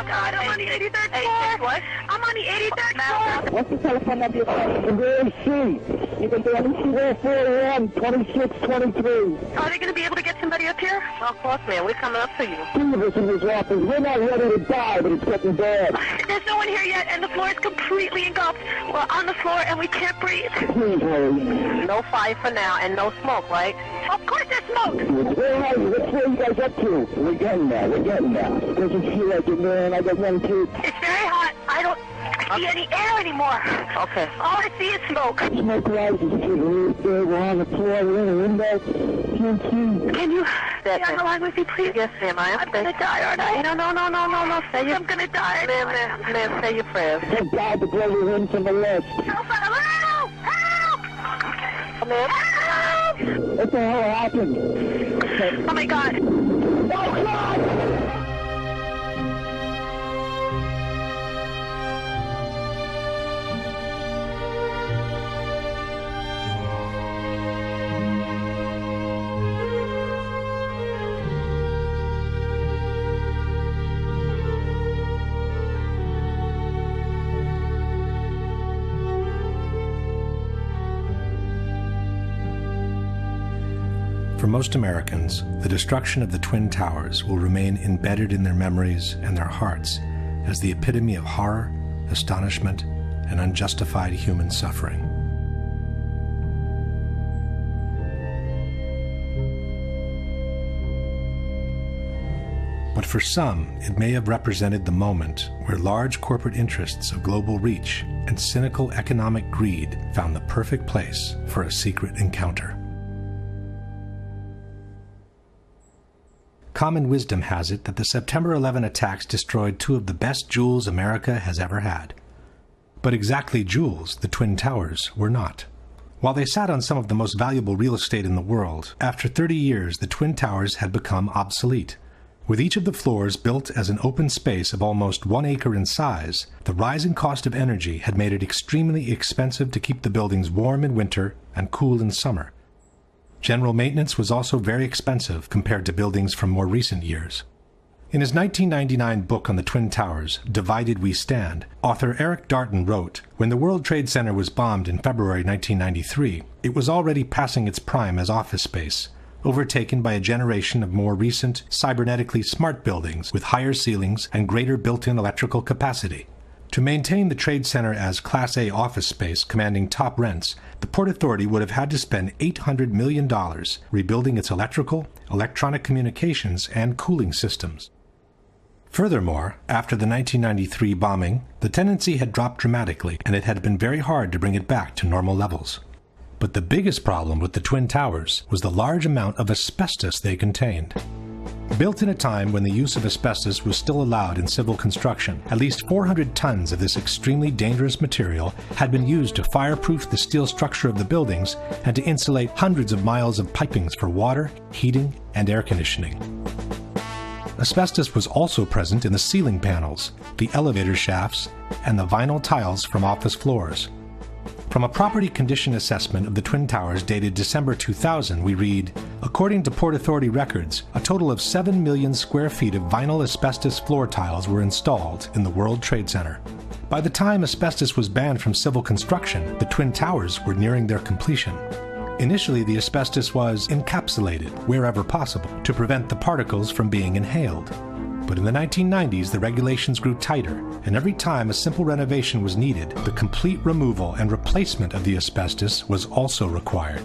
God, I'm on the 83rd floor. What? I'm on the 83rd floor. What's the telephone number? Very C. You can do anything 441 2623. Are they going to be able to get somebody up here? Well, of course, man. We're coming up to you. Two of us in this office. We're not ready to die, but it's getting bad. There's no one here yet, and the floor is completely engulfed. We're on the floor, and we can't breathe. Please hurry. No fire for now, and no smoke, right? Of course there's smoke. All right, let's where you guys up to. We're getting there. Doesn't feel like it, man. I got one kid. It's very hot. I don't see any air anymore. Okay. All I see is smoke. Smoke rises. We're on the floor. We're in a window. Can't see. Can you stay on the line with me, please? Yes, ma'am. I'm going to die, aren't I? No. I'm going to die. Ma'am, say your prayers. Thank God the blood was in from the left. Help! Help! Ma'am? Help! What the hell happened? Oh, my God. Oh, God! For most Americans, the destruction of the Twin Towers will remain embedded in their memories and their hearts as the epitome of horror, astonishment, and unjustified human suffering. But for some, it may have represented the moment where large corporate interests of global reach and cynical economic greed found the perfect place for a secret encounter. Common wisdom has it that the September 11 attacks destroyed two of the best jewels America has ever had. But exactly jewels, the Twin Towers, were not. While they sat on some of the most valuable real estate in the world, after 30 years the Twin Towers had become obsolete. With each of the floors built as an open space of almost 1 acre in size, the rising cost of energy had made it extremely expensive to keep the buildings warm in winter and cool in summer. General maintenance was also very expensive compared to buildings from more recent years. In his 1999 book on the Twin Towers, Divided We Stand, author Eric Darton wrote, "When the World Trade Center was bombed in February 1993, it was already passing its prime as office space, overtaken by a generation of more recent, cybernetically smart buildings with higher ceilings and greater built-in electrical capacity. To maintain the Trade Center as Class A office space commanding top rents, the Port Authority would have had to spend $800 million rebuilding its electrical, electronic communications, and cooling systems." Furthermore, after the 1993 bombing, the tenancy had dropped dramatically, and it had been very hard to bring it back to normal levels. But the biggest problem with the Twin Towers was the large amount of asbestos they contained. Built in a time when the use of asbestos was still allowed in civil construction, at least 400 tons of this extremely dangerous material had been used to fireproof the steel structure of the buildings and to insulate hundreds of miles of pipings for water, heating, and air conditioning. Asbestos was also present in the ceiling panels, the elevator shafts, and the vinyl tiles from office floors. From a property condition assessment of the Twin Towers dated December 2000, we read, "According to Port Authority records, a total of 7 million square feet of vinyl asbestos floor tiles were installed in the World Trade Center. By the time asbestos was banned from civil construction, the Twin Towers were nearing their completion. Initially, the asbestos was encapsulated wherever possible to prevent the particles from being inhaled. But in the 1990s, the regulations grew tighter, and every time a simple renovation was needed, the complete removal and replacement of the asbestos was also required.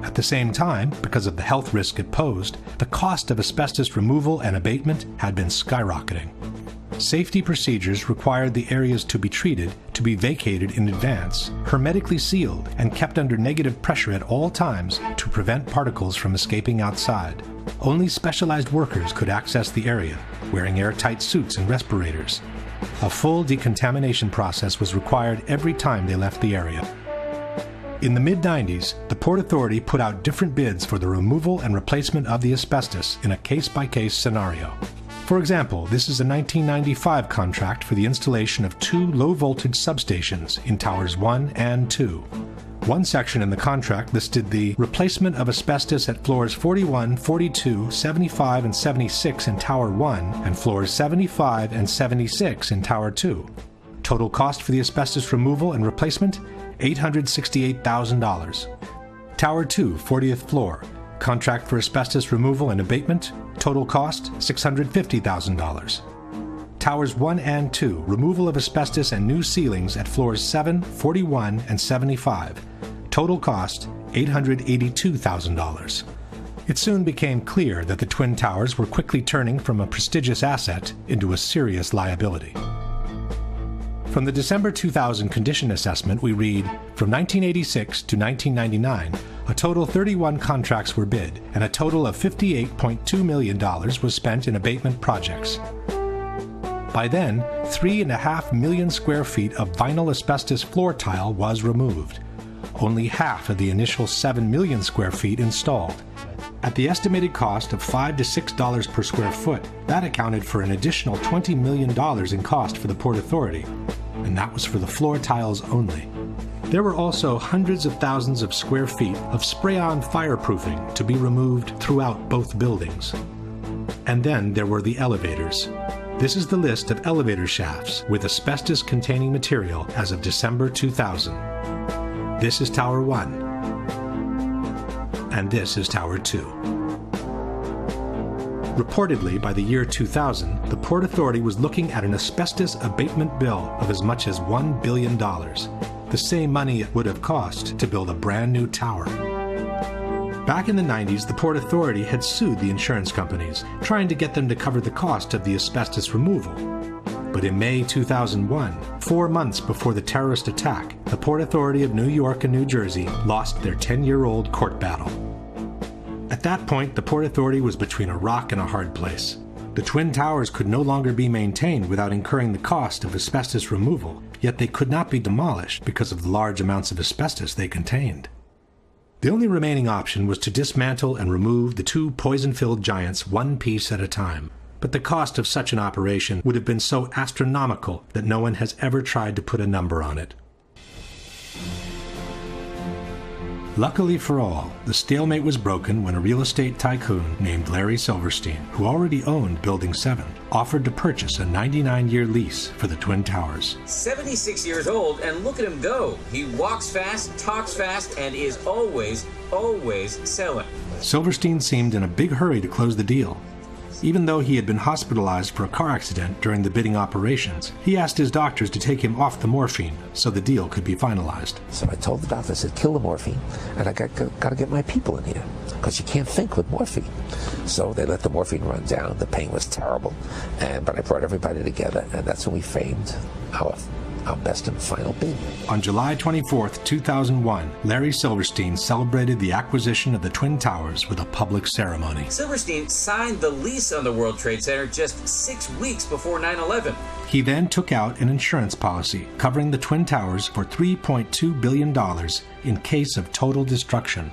At the same time, because of the health risk it posed, the cost of asbestos removal and abatement had been skyrocketing. Safety procedures required the areas to be treated to be vacated in advance, hermetically sealed, and kept under negative pressure at all times to prevent particles from escaping outside. Only specialized workers could access the area, wearing airtight suits and respirators. A full decontamination process was required every time they left the area. In the mid-90s, the Port Authority put out different bids for the removal and replacement of the asbestos in a case-by-case scenario. For example, this is a 1995 contract for the installation of 2 low-voltage substations in Towers 1 and 2. One section in the contract listed the replacement of asbestos at floors 41, 42, 75, and 76 in Tower 1 and floors 75 and 76 in Tower 2. Total cost for the asbestos removal and replacement, $868,000. Tower 2, 40th floor. Contract for asbestos removal and abatement. Total cost, $650,000. Towers 1 and 2, removal of asbestos and new ceilings at floors 7, 41, and 75. Total cost, $882,000. It soon became clear that the Twin Towers were quickly turning from a prestigious asset into a serious liability. From the December 2000 condition assessment, we read, from 1986 to 1999, a total 31 contracts were bid, and a total of $58.2 million was spent in abatement projects. By then, 3.5 million square feet of vinyl asbestos floor tile was removed. Only half of the initial 7 million square feet installed. At the estimated cost of $5 to $6 per square foot, that accounted for an additional $20 million in cost for the Port Authority, and that was for the floor tiles only. There were also hundreds of thousands of square feet of spray-on fireproofing to be removed throughout both buildings. And then there were the elevators. This is the list of elevator shafts with asbestos-containing material as of December 2000. This is Tower 1. And this is Tower 2. Reportedly, by the year 2000, the Port Authority was looking at an asbestos abatement bill of as much as $1 billion, the same money it would have cost to build a brand new tower. Back in the 90s, the Port Authority had sued the insurance companies, trying to get them to cover the cost of the asbestos removal. But in May 2001, 4 months before the terrorist attack, the Port Authority of New York and New Jersey lost their 10-year-old court battle. At that point, the Port Authority was between a rock and a hard place. The Twin Towers could no longer be maintained without incurring the cost of asbestos removal, yet they could not be demolished because of the large amounts of asbestos they contained. The only remaining option was to dismantle and remove the two poison-filled giants one piece at a time. But the cost of such an operation would have been so astronomical that no one has ever tried to put a number on it. Luckily for all, the stalemate was broken when a real estate tycoon named Larry Silverstein, who already owned Building 7, offered to purchase a 99-year lease for the Twin Towers. 76 years old, and look at him go. He walks fast, talks fast, and is always selling. Silverstein seemed in a big hurry to close the deal. Even though he had been hospitalized for a car accident during the bidding operations, he asked his doctors to take him off the morphine so the deal could be finalized. So I told the doctor, I said, kill the morphine, and I got to get my people in here, because you can't think with morphine. So they let the morphine run down. The pain was terrible, but I brought everybody together, and that's when we framed our best and final bid. On July 24, 2001, Larry Silverstein celebrated the acquisition of the Twin Towers with a public ceremony. Silverstein signed the lease on the World Trade Center just 6 weeks before 9/11. He then took out an insurance policy covering the Twin Towers for $3.2 billion in case of total destruction.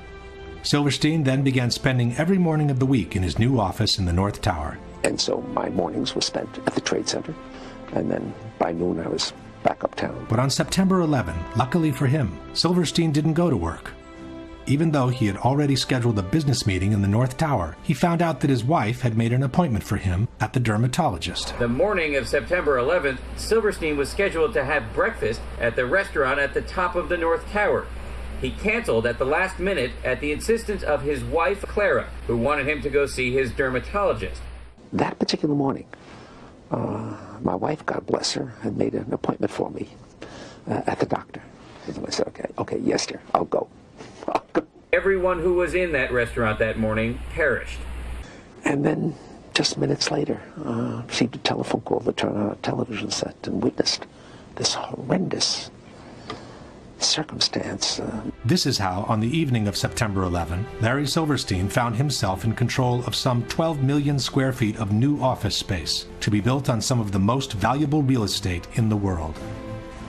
Silverstein then began spending every morning of the week in his new office in the North Tower. And so my mornings were spent at the Trade Center, and then by noon I was back uptown. But on September 11, luckily for him, Silverstein didn't go to work. Even though he had already scheduled a business meeting in the North Tower, he found out that his wife had made an appointment for him at the dermatologist. The morning of September 11th, Silverstein was scheduled to have breakfast at the restaurant at the top of the North Tower. He canceled at the last minute at the insistence of his wife, Clara, who wanted him to go see his dermatologist. That particular morning, my wife, God bless her, had made an appointment for me at the doctor. And I said, okay, yes, dear, I'll go. Everyone who was in that restaurant that morning perished. And then, just minutes later, received a telephone call to turn on a television set and witnessed this horrendous circumstance. This is how, on the evening of September 11, Larry Silverstein found himself in control of some 12 million square feet of new office space to be built on some of the most valuable real estate in the world.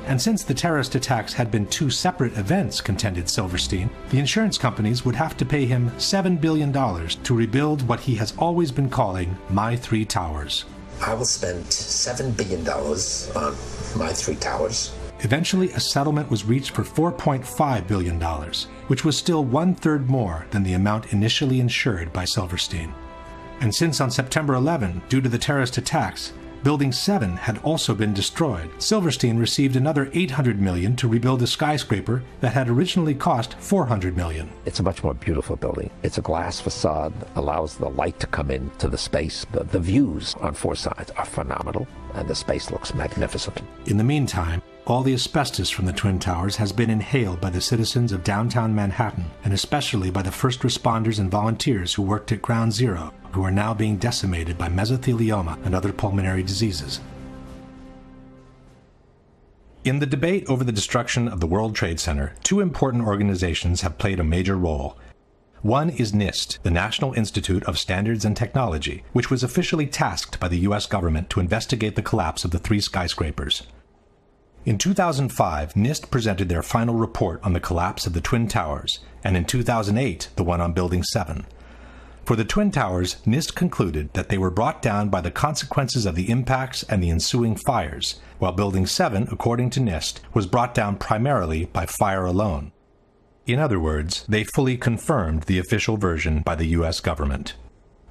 And since the terrorist attacks had been two separate events, contended Silverstein, the insurance companies would have to pay him $7 billion to rebuild what he has always been calling My Three Towers. I will spend $7 billion on My Three Towers. Eventually, a settlement was reached for $4.5 billion, which was still 1/3 more than the amount initially insured by Silverstein. And since on September 11, due to the terrorist attacks, Building 7 had also been destroyed, Silverstein received another $800 million to rebuild a skyscraper that had originally cost $400 million. It's a much more beautiful building. It's a glass facade, allows the light to come into the space. The views on four sides are phenomenal, and the space looks magnificent. In the meantime, all the asbestos from the Twin Towers has been inhaled by the citizens of downtown Manhattan, and especially by the first responders and volunteers who worked at Ground Zero, who are now being decimated by mesothelioma and other pulmonary diseases. In the debate over the destruction of the World Trade Center, two important organizations have played a major role. One is NIST, the National Institute of Standards and Technology, which was officially tasked by the U.S. government to investigate the collapse of the three skyscrapers. In 2005, NIST presented their final report on the collapse of the Twin Towers, and in 2008, the one on Building 7. For the Twin Towers, NIST concluded that they were brought down by the consequences of the impacts and the ensuing fires, while Building 7, according to NIST, was brought down primarily by fire alone. In other words, they fully confirmed the official version by the U.S. government.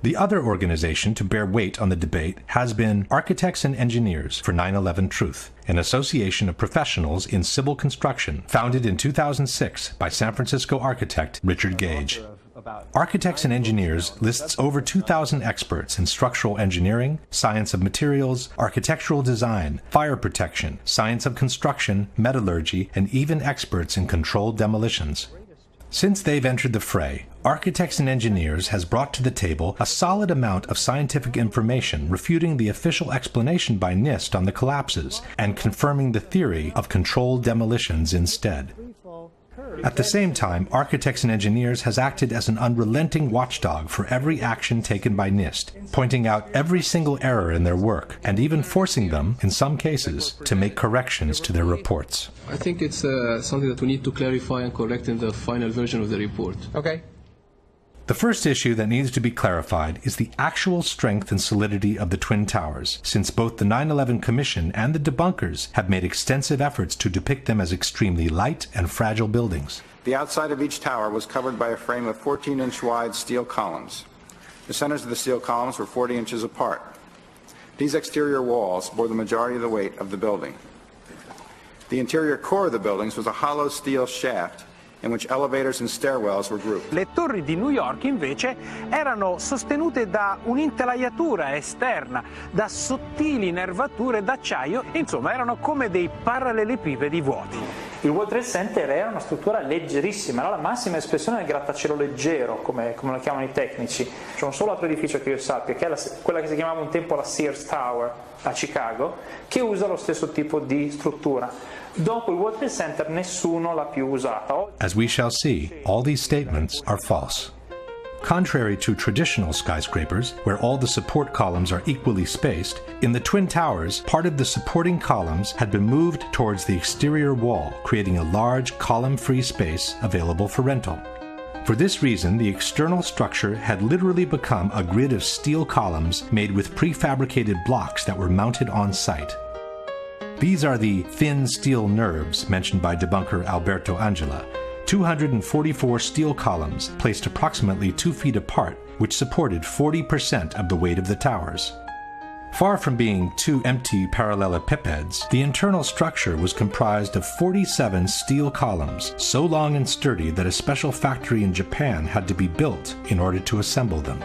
The other organization to bear weight on the debate has been Architects and Engineers for 9/11 Truth, an association of professionals in civil construction founded in 2006 by San Francisco architect Richard Gage. Architects and Engineers lists over 2,000 experts in structural engineering, science of materials, architectural design, fire protection, science of construction, metallurgy, and even experts in controlled demolitions. Since they've entered the fray, Architects and Engineers has brought to the table a solid amount of scientific information refuting the official explanation by NIST on the collapses and confirming the theory of controlled demolitions instead. At the same time, Architects and Engineers has acted as an unrelenting watchdog for every action taken by NIST, pointing out every single error in their work, and even forcing them, in some cases, to make corrections to their reports. I think it's something that we need to clarify and correct in the final version of the report. Okay. The first issue that needs to be clarified is the actual strength and solidity of the Twin Towers, since both the 9/11 Commission and the debunkers have made extensive efforts to depict them as extremely light and fragile buildings. The outside of each tower was covered by a frame of 14-inch wide steel columns. The centers of the steel columns were 40 inches apart. These exterior walls bore the majority of the weight of the building. The interior core of the buildings was a hollow steel shaft in which elevators and stairwells were grouped. Le torri di New York invece erano sostenute da un'intelaiatura esterna, da sottili nervature d'acciaio, insomma erano come dei parallelepipedi vuoti. Il World Trade Center era una struttura leggerissima, era la massima espressione del grattacielo leggero, come lo chiamano i tecnici. C'è un solo altro edificio che io sappia, che è quella che si chiamava un tempo la Sears Tower a Chicago, che usa lo stesso tipo di struttura. Dopo il World Trade Center nessuno l'ha più usata. As we shall see, all these statements are false. Contrary to traditional skyscrapers, where all the support columns are equally spaced, in the Twin Towers, part of the supporting columns had been moved towards the exterior wall, creating a large column-free space available for rental. For this reason, the external structure had literally become a grid of steel columns made with prefabricated blocks that were mounted on site. These are the thin steel nerves mentioned by debunker Alberto Angela, 244 steel columns placed approximately 2 feet apart, which supported 40% of the weight of the towers. Far from being two empty parallelepipeds, the internal structure was comprised of 47 steel columns, so long and sturdy that a special factory in Japan had to be built in order to assemble them.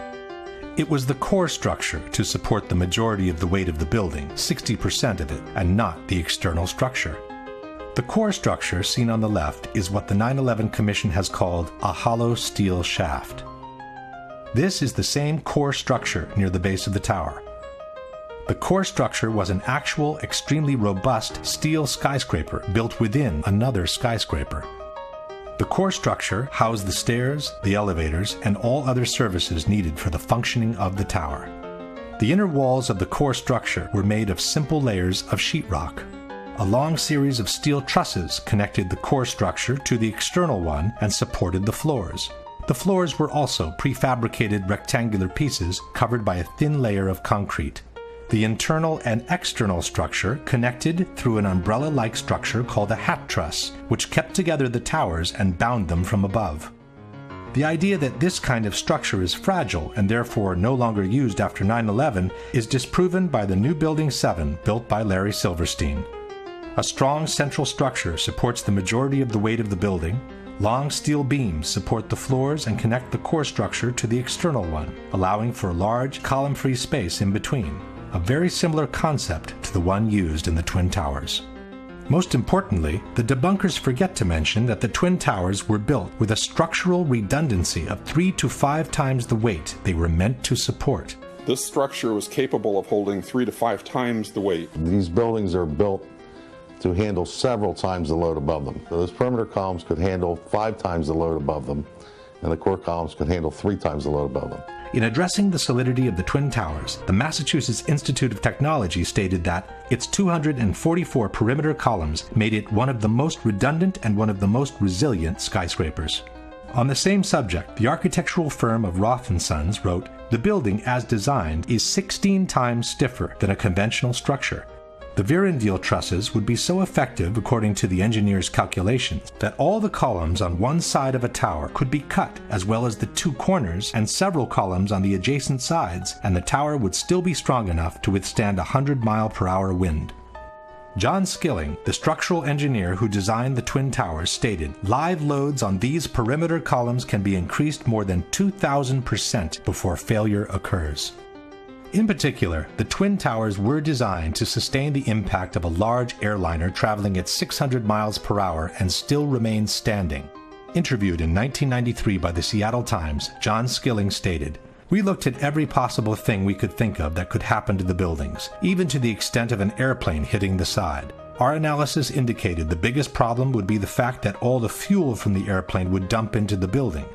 It was the core structure to support the majority of the weight of the building, 60% of it, and not the external structure. The core structure seen on the left is what the 9/11 Commission has called a hollow steel shaft. This is the same core structure near the base of the tower. The core structure was an actual, extremely robust steel skyscraper built within another skyscraper. The core structure housed the stairs, the elevators, and all other services needed for the functioning of the tower. The inner walls of the core structure were made of simple layers of sheetrock. A long series of steel trusses connected the core structure to the external one and supported the floors. The floors were also prefabricated rectangular pieces covered by a thin layer of concrete. The internal and external structure connected through an umbrella-like structure called a hat truss, which kept together the towers and bound them from above. The idea that this kind of structure is fragile and therefore no longer used after 9/11 is disproven by the new Building 7 built by Larry Silverstein. A strong central structure supports the majority of the weight of the building. Long steel beams support the floors and connect the core structure to the external one, allowing for a large column-free space in between, a very similar concept to the one used in the Twin Towers. Most importantly, the debunkers forget to mention that the Twin Towers were built with a structural redundancy of 3 to 5 times the weight they were meant to support. This structure was capable of holding 3 to 5 times the weight. These buildings are built to handle several times the load above them. So those perimeter columns could handle 5 times the load above them, and the core columns could handle 3 times the load above them. In addressing the solidity of the Twin Towers, the Massachusetts Institute of Technology stated that its 244 perimeter columns made it one of the most redundant and one of the most resilient skyscrapers. On the same subject, the architectural firm of Roth & Sons wrote, "The building as designed is 16 times stiffer than a conventional structure. The Virendeel trusses would be so effective, according to the engineers' calculations, that all the columns on one side of a tower could be cut, as well as the 2 corners and several columns on the adjacent sides, and the tower would still be strong enough to withstand a 100-mile-per-hour wind." John Skilling, the structural engineer who designed the Twin Towers, stated, "Live loads on these perimeter columns can be increased more than 2,000% before failure occurs." In particular, the Twin Towers were designed to sustain the impact of a large airliner traveling at 600 miles per hour and still remain standing. Interviewed in 1993 by the Seattle Times, John Skilling stated, "We looked at every possible thing we could think of that could happen to the buildings, even to the extent of an airplane hitting the side. Our analysis indicated the biggest problem would be the fact that all the fuel from the airplane would dump into the building.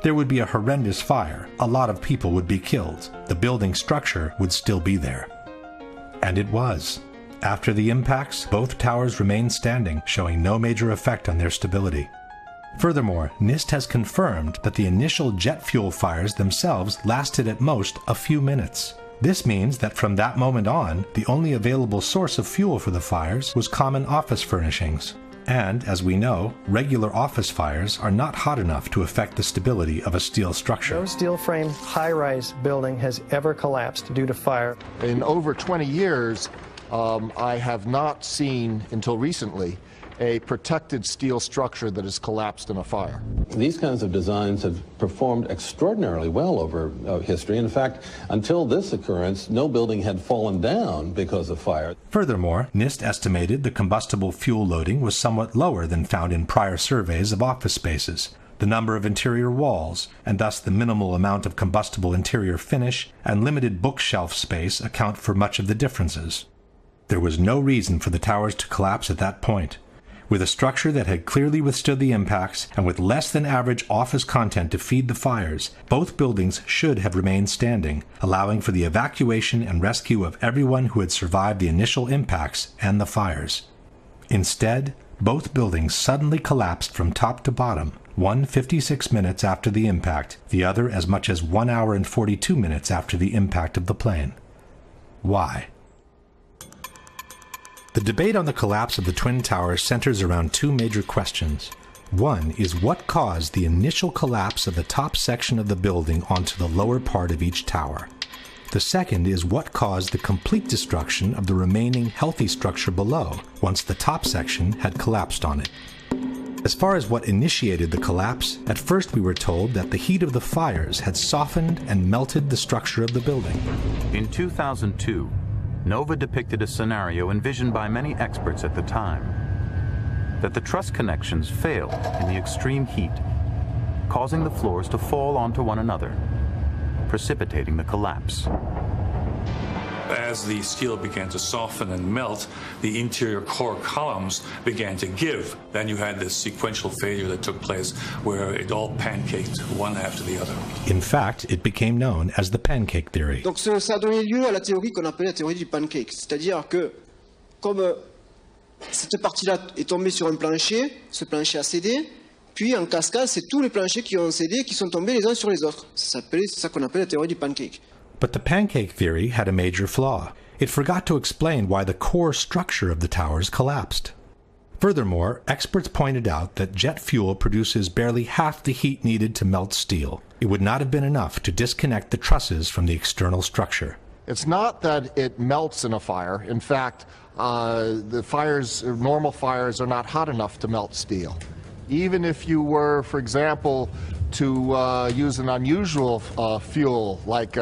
There would be a horrendous fire, a lot of people would be killed, the building structure would still be there." And it was. After the impacts, both towers remained standing, showing no major effect on their stability. Furthermore, NIST has confirmed that the initial jet fuel fires themselves lasted at most a few minutes. This means that from that moment on, the only available source of fuel for the fires was common office furnishings. And, as we know, regular office fires are not hot enough to affect the stability of a steel structure. No steel frame high-rise building has ever collapsed due to fire. In over 20 years, I have not seen, until recently, a protected steel structure that has collapsed in a fire. These kinds of designs have performed extraordinarily well over history. In fact, until this occurrence, no building had fallen down because of fire. Furthermore, NIST estimated the combustible fuel loading was somewhat lower than found in prior surveys of office spaces. The number of interior walls, and thus the minimal amount of combustible interior finish, and limited bookshelf space account for much of the differences. There was no reason for the towers to collapse at that point. With a structure that had clearly withstood the impacts, and with less than average office content to feed the fires, both buildings should have remained standing, allowing for the evacuation and rescue of everyone who had survived the initial impacts and the fires. Instead, both buildings suddenly collapsed from top to bottom, one 56 minutes after the impact, the other as much as 1 hour and 42 minutes after the impact of the plane. Why? The debate on the collapse of the Twin Towers centers around 2 major questions. One is what caused the initial collapse of the top section of the building onto the lower part of each tower. The second is what caused the complete destruction of the remaining healthy structure below once the top section had collapsed on it. As far as what initiated the collapse, at first we were told that the heat of the fires had softened and melted the structure of the building. In 2002, NOVA depicted a scenario envisioned by many experts at the time, that the truss connections failed in the extreme heat, causing the floors to fall onto one another, precipitating the collapse. As the steel began to soften and melt, the interior core columns began to give. Then you had this sequential failure that took place where it all pancaked one after the other. In fact, it became known as the pancake theory. Donc ça a donné lieu à la théorie qu'on appelle la théorie du pancake. C'est-à-dire que, comme cette partie-là est tombée sur un plancher, ce plancher a cédé, puis en cascade, c'est tous les planchers qui ont cédé, qui sont tombés les uns sur les autres. C'est ça qu'on appelle la théorie du pancake. But the pancake theory had a major flaw. it forgot to explain why the core structure of the towers collapsed. Furthermore, experts pointed out that jet fuel produces barely half the heat needed to melt steel. It would not have been enough to disconnect the trusses from the external structure. It's not that it melts in a fire. In fact, the fires, normal fires, are not hot enough to melt steel. Even if you were, for example, to use an unusual fuel like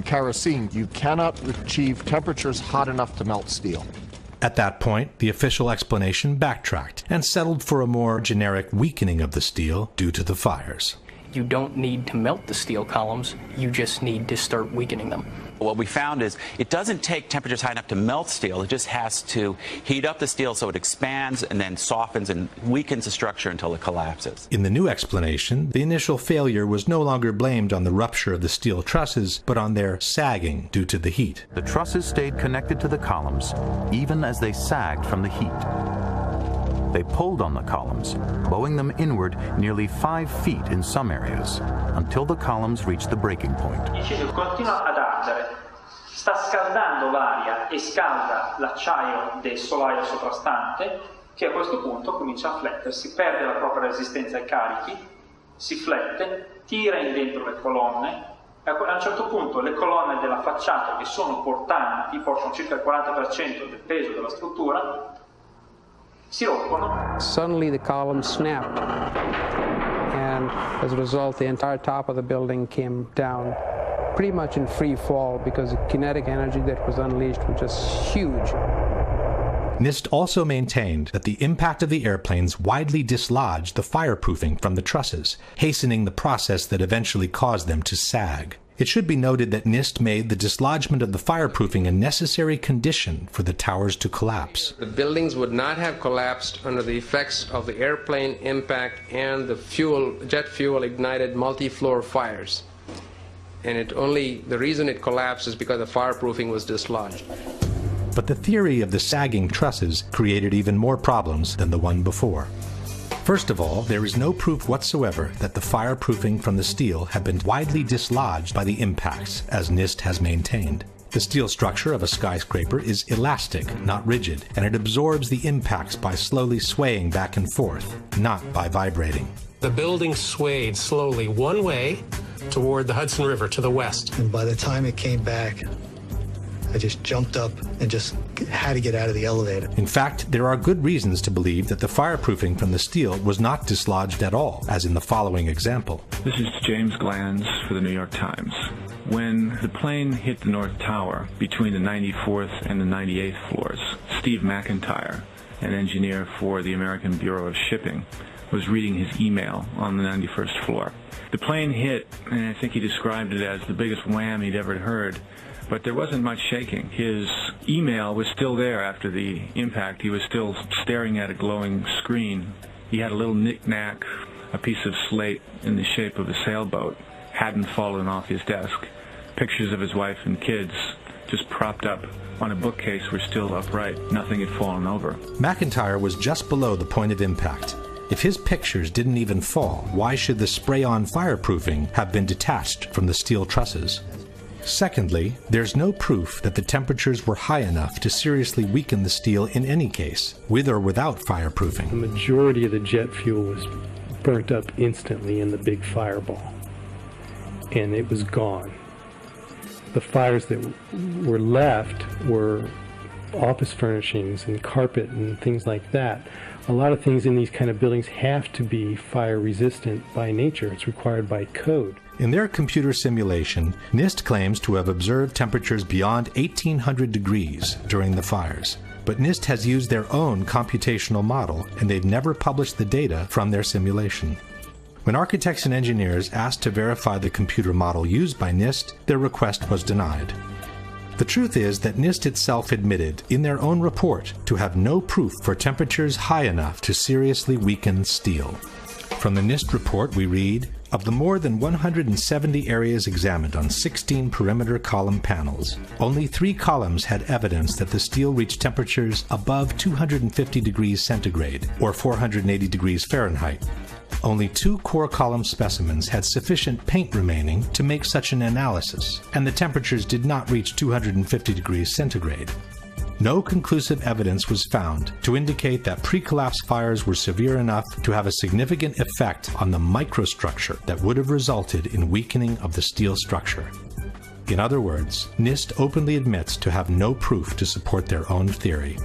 kerosene, you cannot achieve temperatures hot enough to melt steel. At that point, the official explanation backtracked and settled for a more generic weakening of the steel due to the fires. You don't need to melt the steel columns, you just need to start weakening them. What we found is it doesn't take temperatures high enough to melt steel, it just has to heat up the steel so it expands and then softens and weakens the structure until it collapses. In the new explanation, the initial failure was no longer blamed on the rupture of the steel trusses, but on their sagging due to the heat. The trusses stayed connected to the columns, even as they sagged from the heat. They pulled on the columns, bowing them inward nearly 5 feet in some areas, until the columns reached the breaking point. Il cielo continua ad ardere, sta scaldando l'aria e scalda l'acciaio del solaio soprastante, che a questo punto comincia a flettersi, perde la propria resistenza ai carichi, si flette, tira in dentro le colonne. A un certo punto le colonne della facciata, che sono portanti, portano circa il 40% del peso della struttura, si rompono. Suddenly the columns snapped, and as a result the entire top of the building came down pretty much in free fall because the kinetic energy that was unleashed was just huge. NIST also maintained that the impact of the airplanes widely dislodged the fireproofing from the trusses, hastening the process that eventually caused them to sag. It should be noted that NIST made the dislodgement of the fireproofing a necessary condition for the towers to collapse. The buildings would not have collapsed under the effects of the airplane impact and the jet fuel ignited multi-floor fires. And the reason it collapsed is because the fireproofing was dislodged. But the theory of the sagging trusses created even more problems than the one before. First of all, there is no proof whatsoever that the fireproofing from the steel had been widely dislodged by the impacts, as NIST has maintained. The steel structure of a skyscraper is elastic, not rigid, and it absorbs the impacts by slowly swaying back and forth, not by vibrating. The building swayed slowly one way toward the Hudson River to the west. And by the time it came back, I just jumped up and just had to get out of the elevator. In fact, there are good reasons to believe that the fireproofing from the steel was not dislodged at all, as in the following example. This is James Glanz for the New York Times. When the plane hit the North Tower between the 94th and the 98th floors, Steve McIntyre, an engineer for the American Bureau of Shipping, was reading his email on the 91st floor. The plane hit, and I think he described it as the biggest wham he'd ever heard. But there wasn't much shaking. His email was still there after the impact. He was still staring at a glowing screen. He had a little knick-knack, a piece of slate in the shape of a sailboat, hadn't fallen off his desk. Pictures of his wife and kids, just propped up on a bookcase, were still upright. Nothing had fallen over. McIntyre was just below the point of impact. If his pictures didn't even fall, why should the spray-on fireproofing have been detached from the steel trusses? Secondly, there's no proof that the temperatures were high enough to seriously weaken the steel in any case, with or without fireproofing. The majority of the jet fuel was burnt up instantly in the big fireball, and it was gone. The fires that were left were office furnishings and carpet and things like that. A lot of things in these kind of buildings have to be fire resistant by nature. It's required by code. In their computer simulation, NIST claims to have observed temperatures beyond 1800 degrees during the fires. But NIST has used their own computational model, and they've never published the data from their simulation. When architects and engineers asked to verify the computer model used by NIST, their request was denied. The truth is that NIST itself admitted in their own report to have no proof for temperatures high enough to seriously weaken steel. From the NIST report we read, of the more than 170 areas examined on 16 perimeter column panels, only 3 columns had evidence that the steel reached temperatures above 250 degrees centigrade, or 480 degrees Fahrenheit. Only 2 core column specimens had sufficient paint remaining to make such an analysis, and the temperatures did not reach 250 degrees centigrade. No conclusive evidence was found to indicate that pre-collapse fires were severe enough to have a significant effect on the microstructure that would have resulted in weakening of the steel structure. In other words, NIST openly admits to have no proof to support their own theory.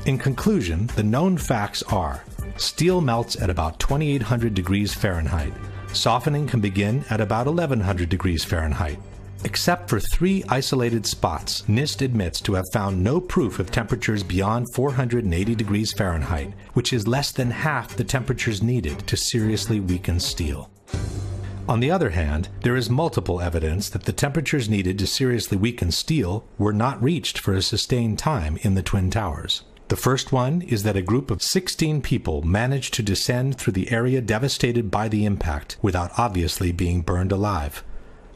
In conclusion, the known facts are: steel melts at about 2800 degrees Fahrenheit. Softening can begin at about 1100 degrees Fahrenheit. Except for 3 isolated spots, NIST admits to have found no proof of temperatures beyond 480 degrees Fahrenheit, which is less than half the temperatures needed to seriously weaken steel. On the other hand, there is multiple evidence that the temperatures needed to seriously weaken steel were not reached for a sustained time in the Twin Towers. The first one is that a group of 16 people managed to descend through the area devastated by the impact without obviously being burned alive.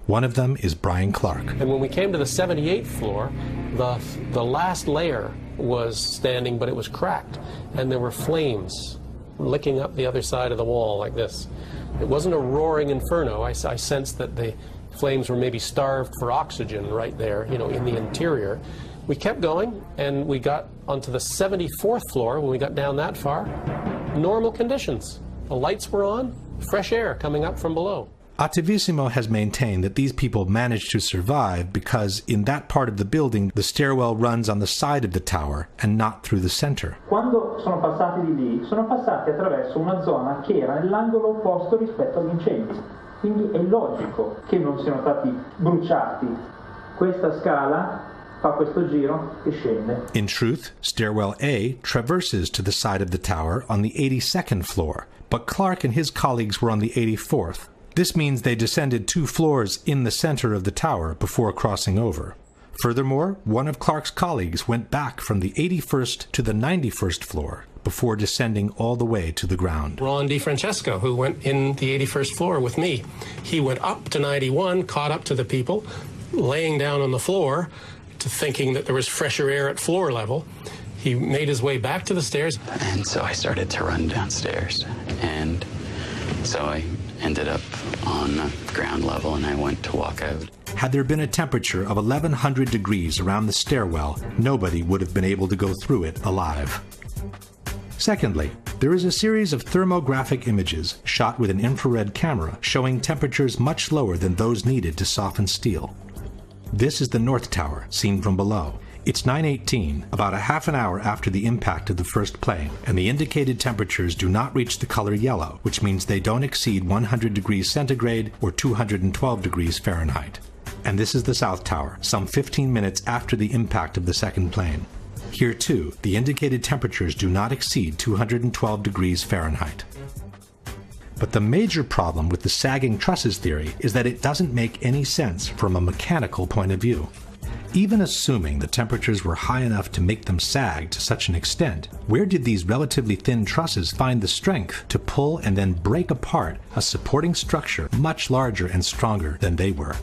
One of them is Brian Clark. And when we came to the 78th floor, the last layer was standing, but it was cracked, and there were flames licking up the other side of the wall like this. It wasn't a roaring inferno. I sensed that the flames were maybe starved for oxygen right there, in the interior. We kept going, and we got onto the 74th floor. When we got down that far, normal conditions. The lights were on, fresh air coming up from below. Attivissimo has maintained that these people managed to survive because in that part of the building the stairwell runs on the side of the tower and not through the center. Quando sono passati di lì, sono passati attraverso una zona che era nell'angolo opposto rispetto agli incendi. Quindi è logico che non siano stati bruciati. Questa scala fa questo giro e scende. In truth, stairwell A traverses to the side of the tower on the 82nd floor, but Clark and his colleagues were on the 84th. This means they descended 2 floors in the center of the tower before crossing over. Furthermore, one of Clark's colleagues went back from the 81st to the 91st floor before descending all the way to the ground. Ron DiFrancesco, who went in the 81st floor with me, he went up to 91, caught up to the people, laying down on the floor, to thinking that there was fresher air at floor level. He made his way back to the stairs. And so I started to run downstairs, and so I ended up on ground level, and I went to walk out. Had there been a temperature of 1100 degrees around the stairwell, nobody would have been able to go through it alive. Secondly, there is a series of thermographic images shot with an infrared camera showing temperatures much lower than those needed to soften steel. This is the North Tower, seen from below. It's 9:18, about a half an hour after the impact of the first plane, and the indicated temperatures do not reach the color yellow, which means they don't exceed 100 degrees centigrade or 212 degrees Fahrenheit. And this is the South Tower, some 15 minutes after the impact of the second plane. Here too, the indicated temperatures do not exceed 212 degrees Fahrenheit. But the major problem with the sagging trusses theory is that it doesn't make any sense from a mechanical point of view. Even assuming the temperatures were high enough to make them sag to such an extent, where did these relatively thin trusses find the strength to pull and then break apart a supporting structure much larger and stronger than they were?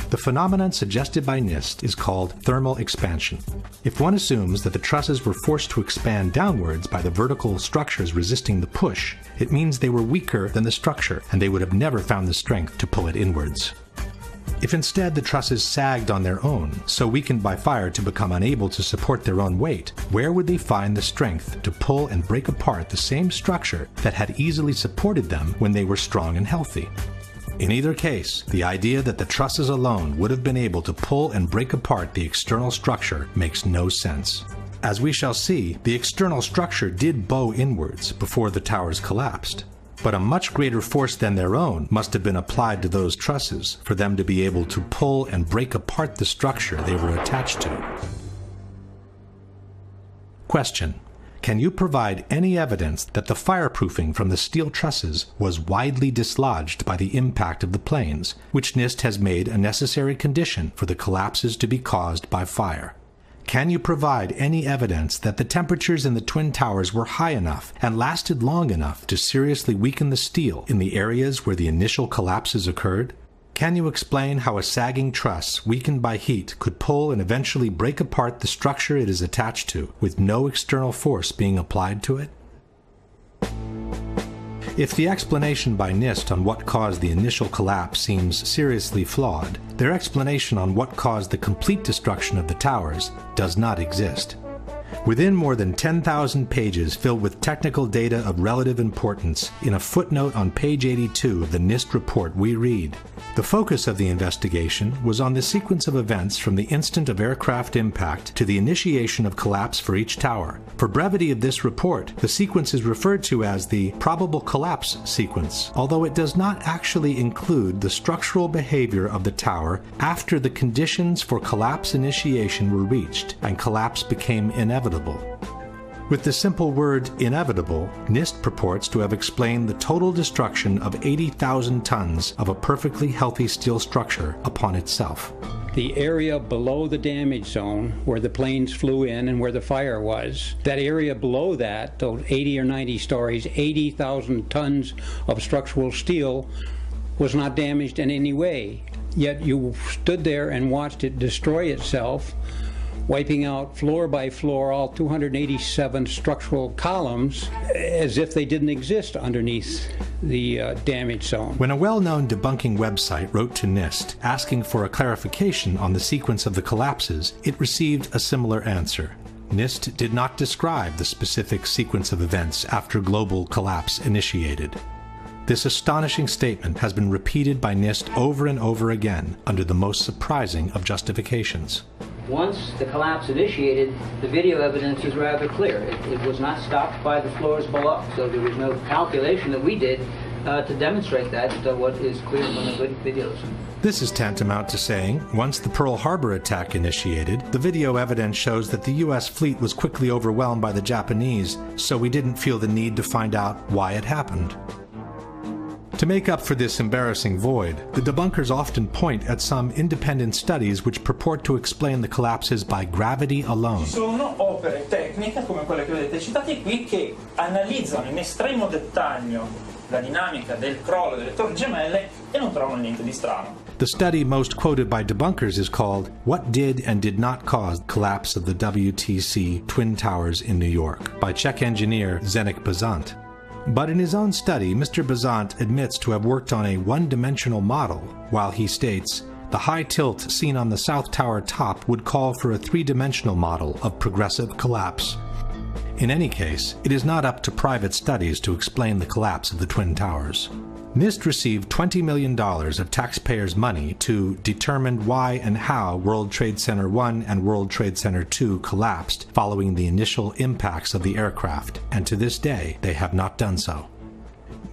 The phenomenon suggested by NIST is called thermal expansion. If one assumes that the trusses were forced to expand downwards by the vertical structures resisting the push, it means they were weaker than the structure, and they would have never found the strength to pull it inwards. If instead the trusses sagged on their own, so weakened by fire to become unable to support their own weight, where would they find the strength to pull and break apart the same structure that had easily supported them when they were strong and healthy? In either case, the idea that the trusses alone would have been able to pull and break apart the external structure makes no sense. As we shall see, the external structure did bow inwards before the towers collapsed. But a much greater force than their own must have been applied to those trusses for them to be able to pull and break apart the structure they were attached to. Question: can you provide any evidence that the fireproofing from the steel trusses was widely dislodged by the impact of the planes, which NIST has made a necessary condition for the collapses to be caused by fire? Can you provide any evidence that the temperatures in the Twin Towers were high enough and lasted long enough to seriously weaken the steel in the areas where the initial collapses occurred? Can you explain how a sagging truss weakened by heat could pull and eventually break apart the structure it is attached to with no external force being applied to it? If the explanation by NIST on what caused the initial collapse seems seriously flawed, their explanation on what caused the complete destruction of the towers does not exist. Within more than 10,000 pages filled with technical data of relative importance, in a footnote on page 82 of the NIST report we read, the focus of the investigation was on the sequence of events from the instant of aircraft impact to the initiation of collapse for each tower. For brevity of this report, the sequence is referred to as the probable collapse sequence, although it does not actually include the structural behavior of the tower after the conditions for collapse initiation were reached and collapse became inevitable. With the simple word inevitable, NIST purports to have explained the total destruction of 80,000 tons of a perfectly healthy steel structure upon itself. The area below the damage zone where the planes flew in and where the fire was, that area below that, those 80 or 90 stories, 80,000 tons of structural steel was not damaged in any way. Yet you stood there and watched it destroy itself, wiping out floor by floor all 287 structural columns as if they didn't exist underneath the damage zone. When a well-known debunking website wrote to NIST asking for a clarification on the sequence of the collapses, it received a similar answer. NIST did not describe the specific sequence of events after global collapse initiated. This astonishing statement has been repeated by NIST over and over again under the most surprising of justifications. Once the collapse initiated, the video evidence is rather clear. It was not stopped by the floors below, so there was no calculation that we did to demonstrate that, what is clear from the videos. This is tantamount to saying, once the Pearl Harbor attack initiated, the video evidence shows that the U.S. fleet was quickly overwhelmed by the Japanese, so we didn't feel the need to find out why it happened. To make up for this embarrassing void, the debunkers often point at some independent studies which purport to explain the collapses by gravity alone. Ci sono opere tecniche come quelle che vedete citate qui che analizzano in estremo dettaglio la dinamica del crollo delle torri gemelle e non trovano niente di strano. The study most quoted by debunkers is called What Did and Did Not Cause the Collapse of the WTC Twin Towers in New York by Czech engineer Zdeněk Bazant. But in his own study, Mr. Bazant admits to have worked on a one-dimensional model, while he states, the high tilt seen on the South Tower top would call for a three-dimensional model of progressive collapse. In any case, it is not up to private studies to explain the collapse of the Twin Towers. NIST received $20 million of taxpayers' money to determine why and how World Trade Center 1 and World Trade Center 2 collapsed following the initial impacts of the aircraft, and to this day they have not done so.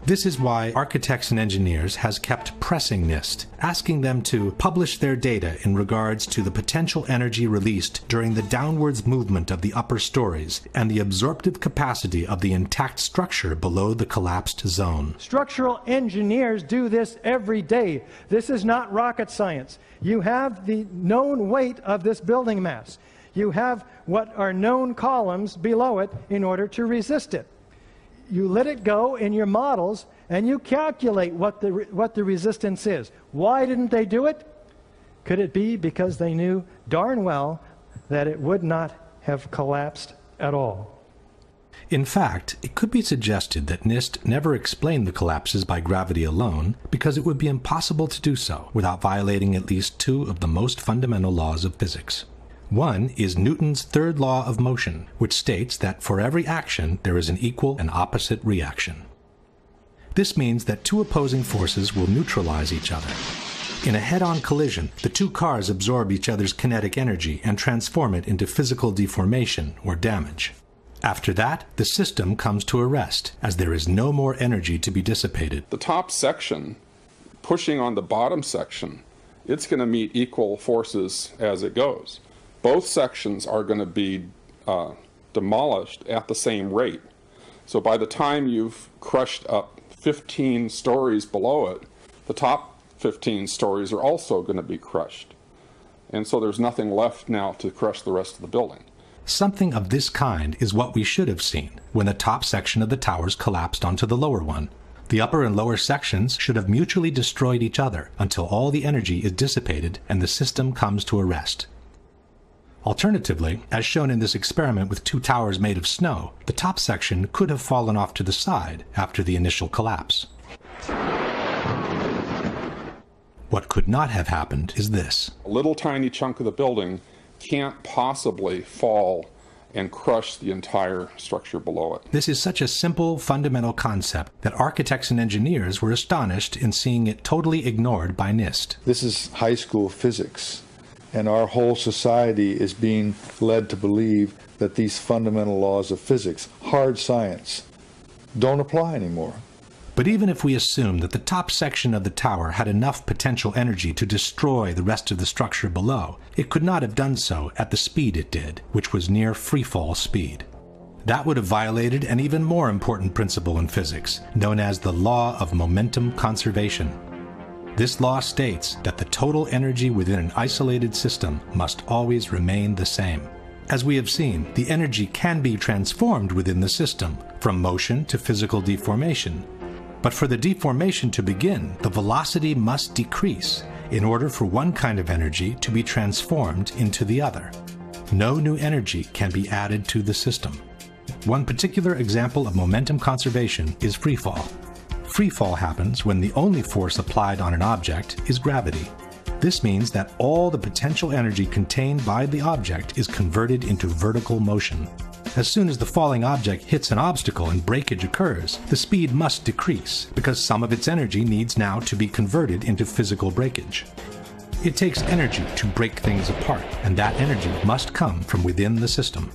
This is why Architects and Engineers has kept pressing NIST, asking them to publish their data in regards to the potential energy released during the downwards movement of the upper stories and the absorptive capacity of the intact structure below the collapsed zone. Structural engineers do this every day. This is not rocket science. You have the known weight of this building mass. You have what are known columns below it in order to resist it. You let it go in your models and you calculate what the resistance is. Why didn't they do it? Could it be because they knew darn well that it would not have collapsed at all? In fact, it could be suggested that NIST never explained the collapses by gravity alone because it would be impossible to do so without violating at least two of the most fundamental laws of physics. One is Newton's third law of motion, which states that for every action there is an equal and opposite reaction. This means that two opposing forces will neutralize each other. In a head-on collision, the two cars absorb each other's kinetic energy and transform it into physical deformation or damage. After that, the system comes to a rest, as there is no more energy to be dissipated. The top section, pushing on the bottom section, it's going to meet equal forces as it goes. Both sections are going to be demolished at the same rate. So by the time you've crushed up 15 stories below it, the top 15 stories are also going to be crushed. And so there's nothing left now to crush the rest of the building. Something of this kind is what we should have seen when the top section of the towers collapsed onto the lower one. The upper and lower sections should have mutually destroyed each other until all the energy is dissipated and the system comes to a rest. Alternatively, as shown in this experiment with 2 towers made of snow, the top section could have fallen off to the side after the initial collapse. What could not have happened is this. A little tiny chunk of the building can't possibly fall and crush the entire structure below it. This is such a simple, fundamental concept that architects and engineers were astonished in seeing it totally ignored by NIST. This is high school physics, and our whole society is being led to believe that these fundamental laws of physics, hard science, don't apply anymore. But even if we assume that the top section of the tower had enough potential energy to destroy the rest of the structure below, it could not have done so at the speed it did, which was near freefall speed. That would have violated an even more important principle in physics, known as the law of momentum conservation. This law states that the total energy within an isolated system must always remain the same. As we have seen, the energy can be transformed within the system, from motion to physical deformation. But for the deformation to begin, the velocity must decrease in order for one kind of energy to be transformed into the other. No new energy can be added to the system. One particular example of momentum conservation is freefall. Freefall happens when the only force applied on an object is gravity. This means that all the potential energy contained by the object is converted into vertical motion. As soon as the falling object hits an obstacle and breakage occurs, the speed must decrease, because some of its energy needs now to be converted into physical breakage. It takes energy to break things apart, and that energy must come from within the system.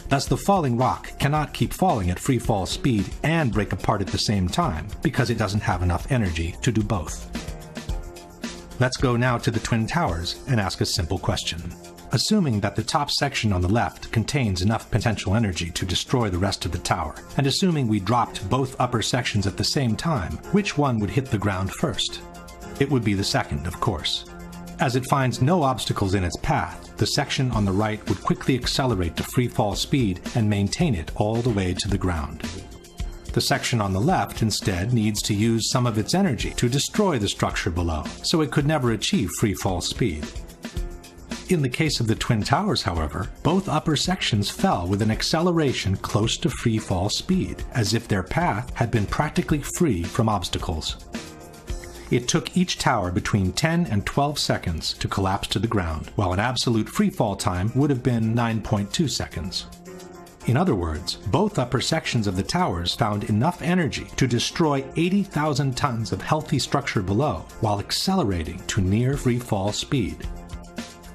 Thus, the falling rock cannot keep falling at free fall speed and break apart at the same time, because it doesn't have enough energy to do both. Let's go now to the Twin Towers and ask a simple question. Assuming that the top section on the left contains enough potential energy to destroy the rest of the tower, and assuming we dropped both upper sections at the same time, which one would hit the ground first? It would be the second, of course. As it finds no obstacles in its path, the section on the right would quickly accelerate to free fall speed and maintain it all the way to the ground. The section on the left instead needs to use some of its energy to destroy the structure below, so it could never achieve free fall speed. In the case of the Twin Towers, however, both upper sections fell with an acceleration close to free fall speed, as if their path had been practically free from obstacles. It took each tower between 10 and 12 seconds to collapse to the ground, while an absolute free fall time would have been 9.2 seconds. In other words, both upper sections of the towers found enough energy to destroy 80,000 tons of healthy structure below, while accelerating to near free fall speed.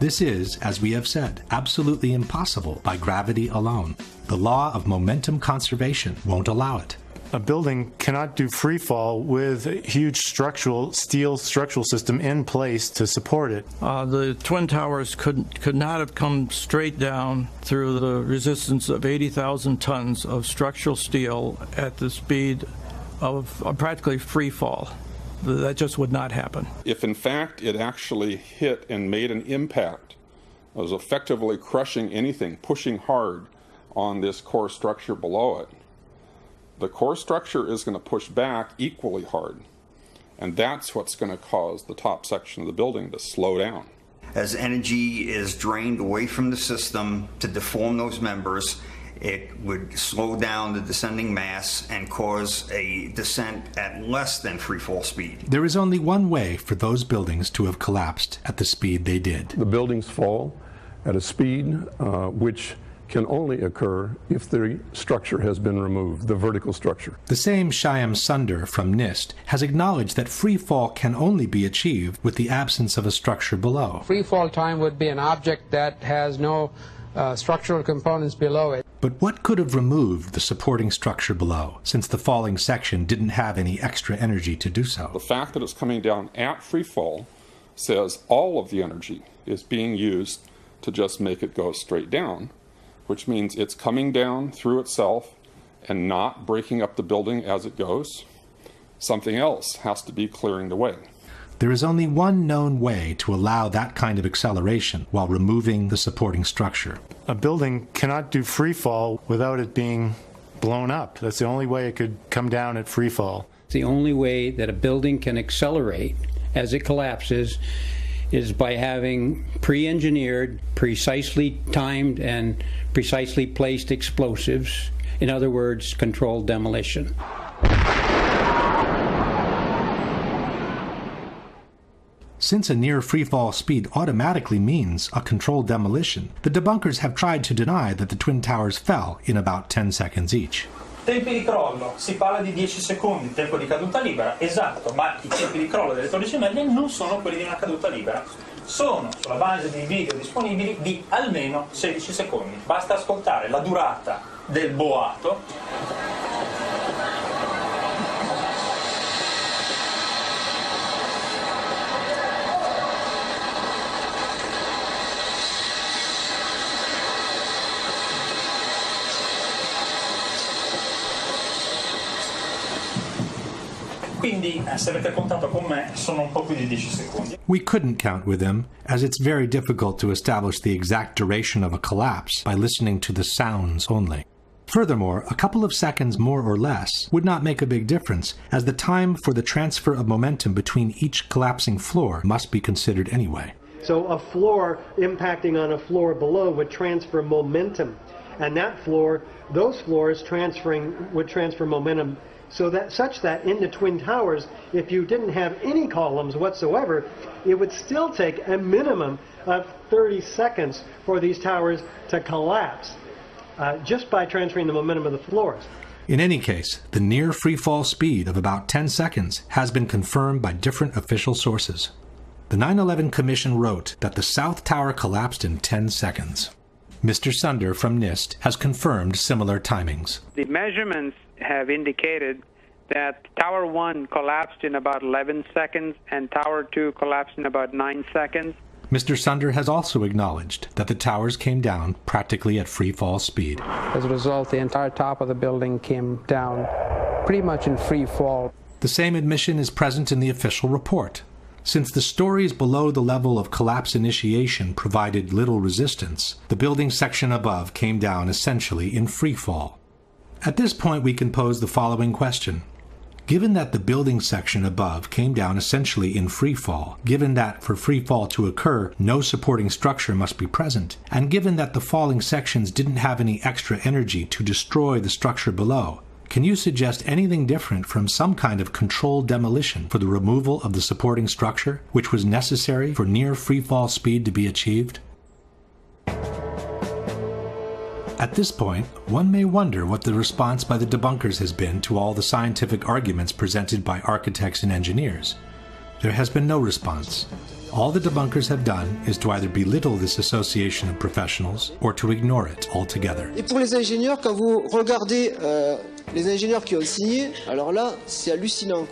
This is, as we have said, absolutely impossible by gravity alone. The law of momentum conservation won't allow it. A building cannot do free fall with a huge steel structural system in place to support it. The Twin Towers could not have come straight down through the resistance of 80,000 tons of structural steel at the speed of practically free fall. That just would not happen. If in fact it actually hit and made an impact, it was effectively crushing anything, pushing hard on this core structure below it, the core structure is going to push back equally hard. And that's what's going to cause the top section of the building to slow down. As energy is drained away from the system to deform those members, it would slow down the descending mass and cause a descent at less than free fall speed. There is only one way for those buildings to have collapsed at the speed they did. The buildings fall at a speed which can only occur if the structure has been removed, the vertical structure. The same Shyam Sunder from NIST has acknowledged that free fall can only be achieved with the absence of a structure below. Free fall time would be an object that has no structural components below it. But what could have removed the supporting structure below, since the falling section didn't have any extra energy to do so? The fact that it's coming down at free fall says all of the energy is being used to just make it go straight down, which means it's coming down through itself and not breaking up the building as it goes. Something else has to be clearing the way. There is only one known way to allow that kind of acceleration while removing the supporting structure. A building cannot do free fall without it being blown up. That's the only way it could come down at free fall. The only way that a building can accelerate as it collapses is by having pre-engineered, precisely timed, and precisely placed explosives. In other words, controlled demolition. Since a near freefall speed automatically means a controlled demolition, the debunkers have tried to deny that the Twin Towers fell in about 10 seconds each. Tempi di crollo, si parla di 10 secondi, tempo di caduta libera, esatto, ma i tempi di crollo delle torri gemelle non sono quelli di una caduta libera, sono, sulla base dei video disponibili, di almeno 16 secondi. Basta ascoltare la durata del boato. Quindi, se avete contato con me, sono un po' più di 10 secondi. We couldn't count with him, as it's very difficult to establish the exact duration of a collapse by listening to the sounds only. Furthermore, a couple of seconds more or less would not make a big difference, as the time for the transfer of momentum between each collapsing floor must be considered anyway. So a floor impacting on a floor below would transfer momentum, and that floor, those floors would transfer momentum such that in the Twin Towers, if you didn't have any columns whatsoever, it would still take a minimum of 30 seconds for these towers to collapse just by transferring the momentum of the floors. In any case, the near freefall speed of about 10 seconds has been confirmed by different official sources. The 9/11 Commission wrote that the South Tower collapsed in 10 seconds. Mr. Sunder from NIST has confirmed similar timings. The measurements have indicated that Tower 1 collapsed in about 11 seconds and Tower 2 collapsed in about 9 seconds. Mr. Sunder has also acknowledged that the towers came down practically at free fall speed. As a result, the entire top of the building came down pretty much in free fall. The same admission is present in the official report. Since the stories below the level of collapse initiation provided little resistance, the building section above came down essentially in free fall. At this point, we can pose the following question. Given that the building section above came down essentially in free fall, given that for free fall to occur, no supporting structure must be present, and given that the falling sections didn't have any extra energy to destroy the structure below, can you suggest anything different from some kind of controlled demolition for the removal of the supporting structure, which was necessary for near free fall speed to be achieved? At this point, one may wonder what the response by the debunkers has been to all the scientific arguments presented by architects and engineers. There has been no response. All the debunkers have done is to either belittle this association of professionals or to ignore it altogether. Et pour les ingénieurs, quand vous regardez les ingénieurs qui ont signé, alors là, c'est hallucinant.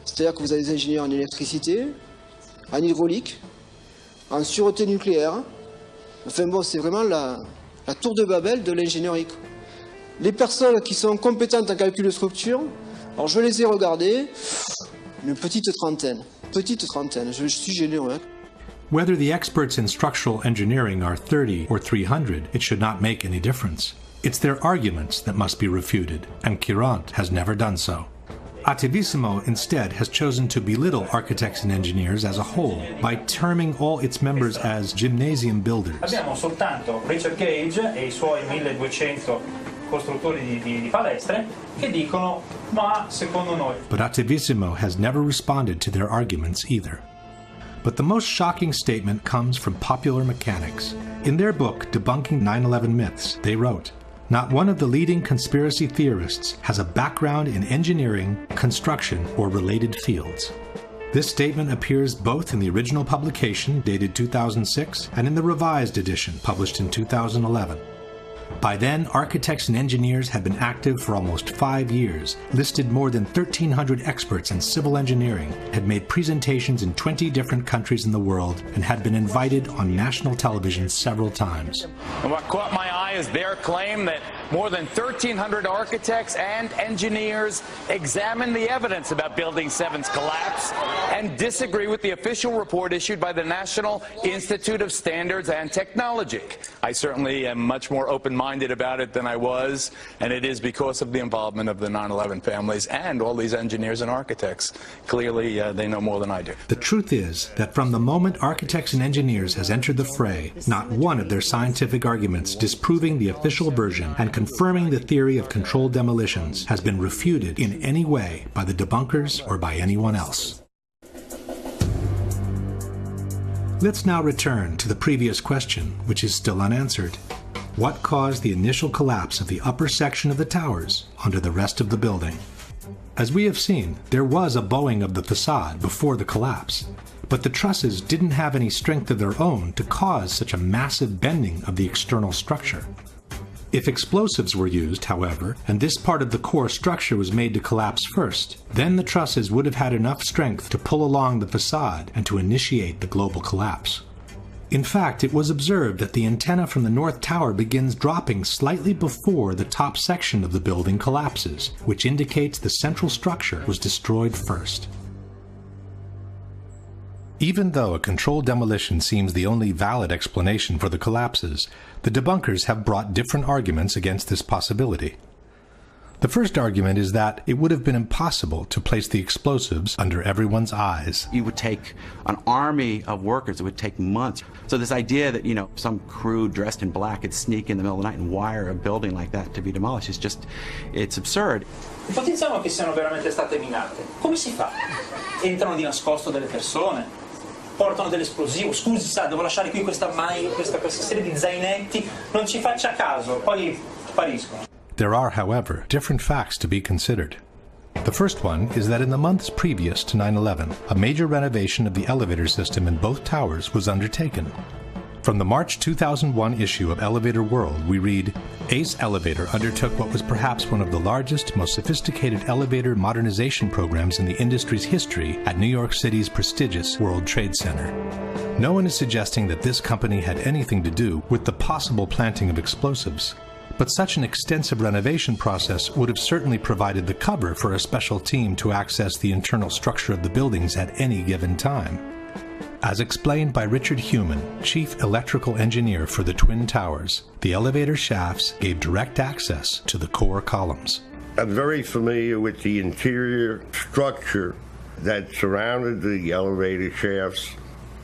C'est-à-dire que vous avez des ingénieurs en électricité, en hydraulique, en sûreté nucléaire. Enfin bon, c'est vraiment la tour de Babel de l'ingénierie. Les personnes qui sont compétentes en calcul de structure, alors je les ai regardées, une petite trentaine, je suis généreux. Hein. Whether the experts in structural engineering are 30 or 300, it should not make any difference. It's their arguments that must be refuted, and Courant has never done so. Attivissimo instead has chosen to belittle architects and engineers as a whole by terming all its members as gymnasium builders. Abbiamo soltanto Richard Gage e I suoi 1200 costruttori di palestre che dicono ma secondo noi. But Attivissimo has never responded to their arguments either. But the most shocking statement comes from Popular Mechanics. In their book, Debunking 9/11 Myths, they wrote, "Not one of the leading conspiracy theorists has a background in engineering, construction, or related fields." This statement appears both in the original publication, dated 2006, and in the revised edition, published in 2011. By then, architects and engineers had been active for almost 5 years, listed more than 1,300 experts in civil engineering, had made presentations in 20 different countries in the world, and had been invited on national television several times. And what caught my eye is their claim that more than 1,300 architects and engineers examine the evidence about Building 7's collapse and disagree with the official report issued by the National Institute of Standards and Technology. I certainly am much more open-minded about it than I was, and it is because of the involvement of the 9/11 families and all these engineers and architects. Clearly, they know more than I do. The truth is that from the moment architects and engineers has entered the fray, not one of their scientific arguments disproving the official version and confirming the theory of controlled demolitions has been refuted in any way by the debunkers or by anyone else. Let's now return to the previous question, which is still unanswered. What caused the initial collapse of the upper section of the towers onto the rest of the building? As we have seen, there was a bowing of the facade before the collapse, but the trusses didn't have any strength of their own to cause such a massive bending of the external structure. If explosives were used, however, and this part of the core structure was made to collapse first, then the trusses would have had enough strength to pull along the facade and to initiate the global collapse. In fact, it was observed that the antenna from the North Tower begins dropping slightly before the top section of the building collapses, which indicates the central structure was destroyed first. Even though a controlled demolition seems the only valid explanation for the collapses, the debunkers have brought different arguments against this possibility. The first argument is that it would have been impossible to place the explosives under everyone's eyes. You would take an army of workers, it would take months. So this idea that, some crew dressed in black could sneak in the middle of the night and wire a building like that to be demolished is just, it's absurd. Ipotizziamo che siano veramente state minate. Come si fa? Entrano di nascosto delle persone, portano dell'esplosivo. Scusi, sa, devo lasciare qui questa serie di zainetti, non ci faccia caso, poi spariscono. There are, however, different facts to be considered. The first one is that in the months previous to 9/11, a major renovation of the elevator system in both towers was undertaken. From the March 2001 issue of Elevator World, we read, Ace Elevator undertook what was perhaps one of the largest, most sophisticated elevator modernization programs in the industry's history at New York City's prestigious World Trade Center. No one is suggesting that this company had anything to do with the possible planting of explosives. But such an extensive renovation process would have certainly provided the cover for a special team to access the internal structure of the buildings at any given time. As explained by Richard Heumann, Chief Electrical Engineer for the Twin Towers, the elevator shafts gave direct access to the core columns. I'm very familiar with the interior structure that surrounded the elevator shafts.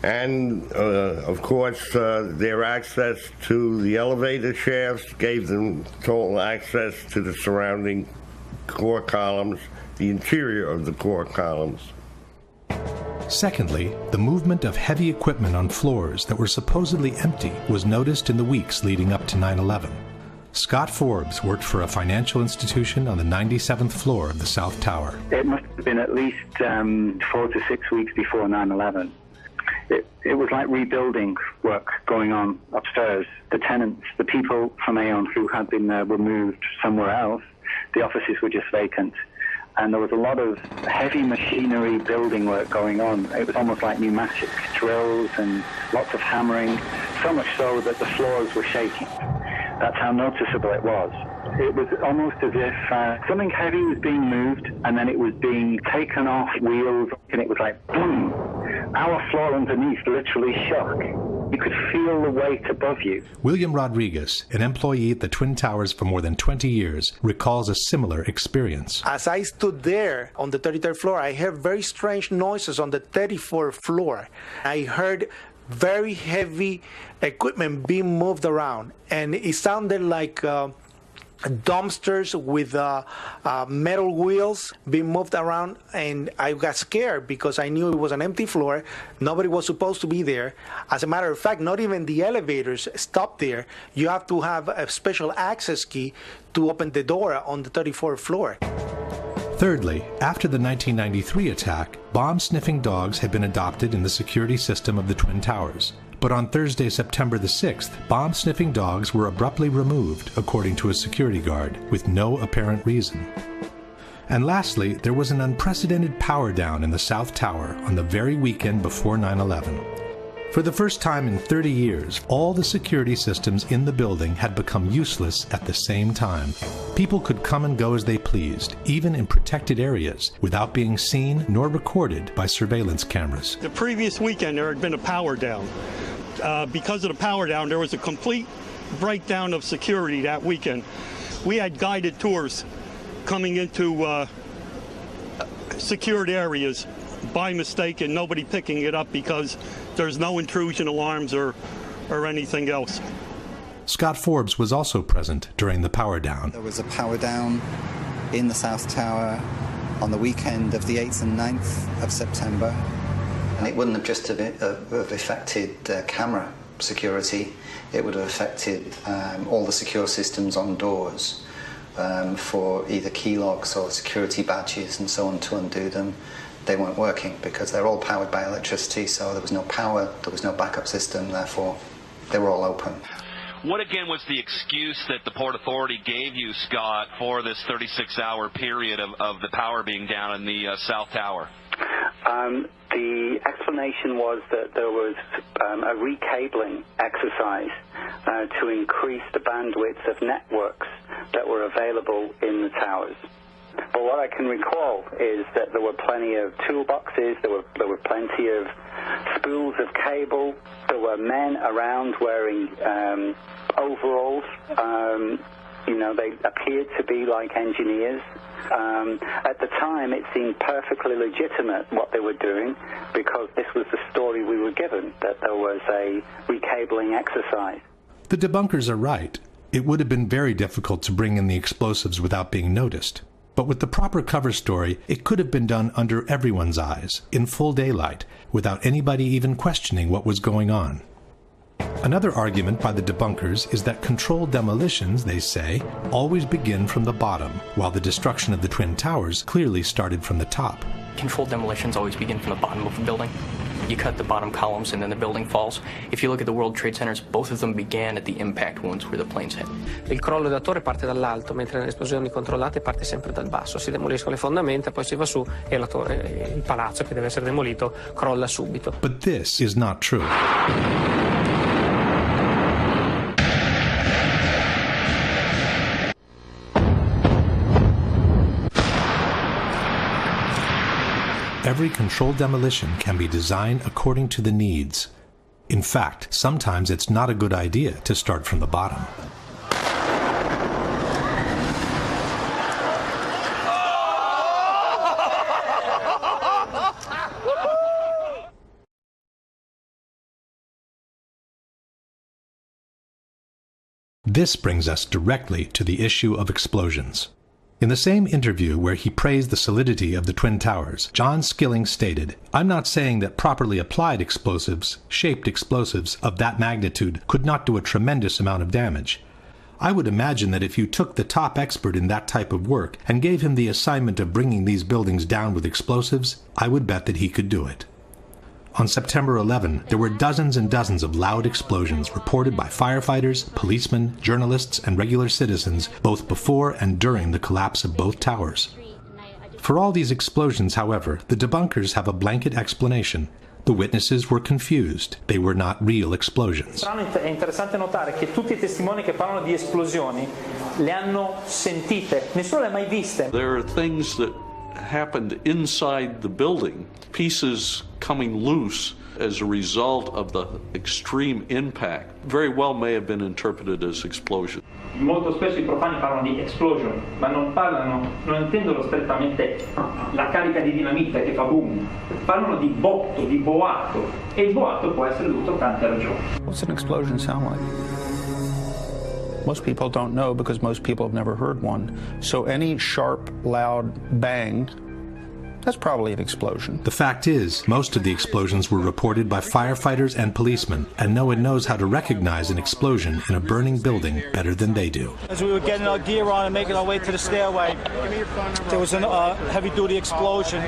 And, of course, their access to the elevator shafts gave them total access to the surrounding core columns, the interior of the core columns. Secondly, the movement of heavy equipment on floors that were supposedly empty was noticed in the weeks leading up to 9/11. Scott Forbes worked for a financial institution on the 97th floor of the South Tower. It must have been at least 4 to 6 weeks before 9/11. It was like rebuilding work going on upstairs. The tenants, the people from Aon who had been there were moved somewhere else. The offices were just vacant. And there was a lot of heavy machinery building work going on. It was almost like pneumatic drills and lots of hammering, so much so that the floors were shaking. That's how noticeable it was. It was almost as if something heavy was being moved and then it was being taken off wheels, and it was like boom. Our floor underneath literally shook. You could feel the weight above you. William Rodriguez, an employee at the Twin Towers for more than 20 years, recalls a similar experience. As I stood there on the 33rd floor, I heard very strange noises on the 34th floor. I heard very heavy equipment being moved around, and it sounded like dumpsters with metal wheels being moved around, and I got scared because I knew it was an empty floor. Nobody was supposed to be there. As a matter of fact, not even the elevators stopped there. You have to have a special access key to open the door on the 34th floor. Thirdly, after the 1993 attack, bomb-sniffing dogs had been adopted in the security system of the Twin Towers. But on Thursday, September the 6th, bomb-sniffing dogs were abruptly removed, according to a security guard, with no apparent reason. And lastly, there was an unprecedented power down in the South Tower on the very weekend before 9/11. For the first time in 30 years, all the security systems in the building had become useless at the same time. People could come and go as they pleased, even in protected areas, without being seen nor recorded by surveillance cameras. The previous weekend there had been a power down. Because of the power down, there was a complete breakdown of security that weekend. We had guided tours coming into secured areas by mistake and nobody picking it up because there's no intrusion alarms or anything else. Scott Forbes was also present during the power down. There was a power down in the South Tower on the weekend of the 8th and 9th of September. And it wouldn't have just have affected camera security, it would have affected all the secure systems on doors for either key locks or security badges and so on. To undo them, they weren't working because they're all powered by electricity, so there was no power, there was no backup system, therefore they were all open. What again was the excuse that the Port Authority gave you, Scott, for this 36-hour period of the power being down in the South Tower? The explanation was that there was a recabling exercise to increase the bandwidth of networks that were available in the towers. But what I can recall is that there were plenty of toolboxes, there were plenty of spools of cable, there were men around wearing overalls. You know, they appeared to be like engineers. At the time, it seemed perfectly legitimate what they were doing because this was the story we were given, that there was a recabling exercise. The debunkers are right. It would have been very difficult to bring in the explosives without being noticed. But with the proper cover story, it could have been done under everyone's eyes, in full daylight, without anybody even questioning what was going on. Another argument by the debunkers is that controlled demolitions, they say, always begin from the bottom, while the destruction of the Twin Towers clearly started from the top. Controlled demolitions always begin from the bottom of a building. You cut the bottom columns and then the building falls. If you look at the World Trade Centers, both of them began at the impact wounds where the planes hit. Il crollo della torre parte dall'alto, mentre nelle esplosioni controllate parte sempre dal basso. Si demoliscono le fondamenta, poi si va su e la torre, il palazzo che deve essere demolito, crolla subito. But this is not true. Every controlled demolition can be designed according to the needs. In fact, sometimes it's not a good idea to start from the bottom. This brings us directly to the issue of explosions. In the same interview where he praised the solidity of the Twin Towers, John Skilling stated, "I'm not saying that properly applied explosives, shaped explosives of that magnitude could not do a tremendous amount of damage. I would imagine that if you took the top expert in that type of work and gave him the assignment of bringing these buildings down with explosives, I would bet that he could do it." On September 11, there were dozens and dozens of loud explosions reported by firefighters, policemen, journalists, and regular citizens, both before and during the collapse of both towers. For all these explosions, however, the debunkers have a blanket explanation. The witnesses were confused. They were not real explosions. È interessante notare che tutti I testimoni che parlano di esplosioni le hanno sentite, nessuno le ha mai viste. There are things that happened inside the building, pieces coming loose as a result of the extreme impact, very well may have been interpreted as explosion. Molto spesso I profani parlano di explosion, ma non intendono strettamente la carica di dinamite che fa boom, parlano di botto, di boato, e il boato può essere dovuto a tante ragioni. What's an explosion sound like? Most people don't know because most people have never heard one. So any sharp, loud bang, that's probably an explosion. The fact is, most of the explosions were reported by firefighters and policemen, and no one knows how to recognize an explosion in a burning building better than they do. As we were getting our gear on and making our way to the stairway, there was a heavy-duty explosion.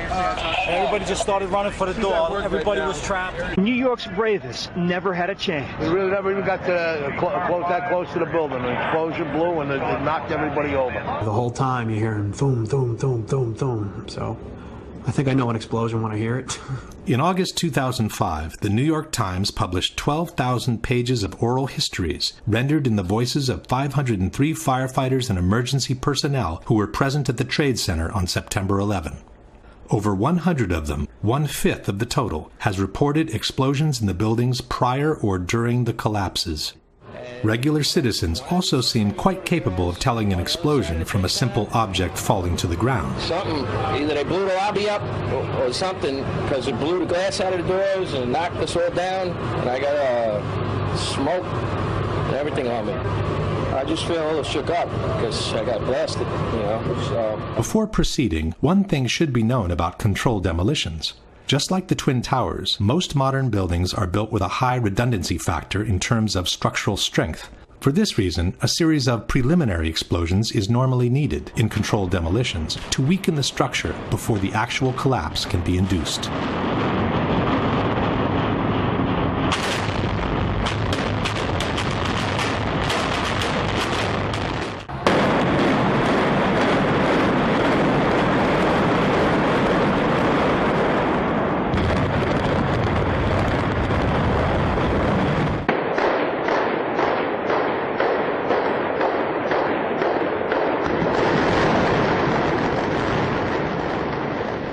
Everybody just started running for the door. Everybody was trapped. New York's bravest never had a chance. We really never even got to that close to the building. An explosion blew and it knocked everybody over. The whole time you're hearing boom, boom, boom, boom, boom. So I think I know an explosion when I hear it. In August 2005, the New York Times published 12,000 pages of oral histories rendered in the voices of 503 firefighters and emergency personnel who were present at the Trade Center on September 11. Over 100 of them, 1/5 of the total, has reported explosions in the buildings prior or during the collapses. Regular citizens also seem quite capable of telling an explosion from a simple object falling to the ground. Something, either they blew the lobby up or something, because it blew the glass out of the doors and knocked us all down, and I got smoke and everything on me. I just feel a little shook up because I got blasted, you know. So. Before proceeding, one thing should be known about controlled demolitions. Just like the Twin Towers, most modern buildings are built with a high redundancy factor in terms of structural strength. For this reason, a series of preliminary explosions is normally needed in controlled demolitions to weaken the structure before the actual collapse can be induced.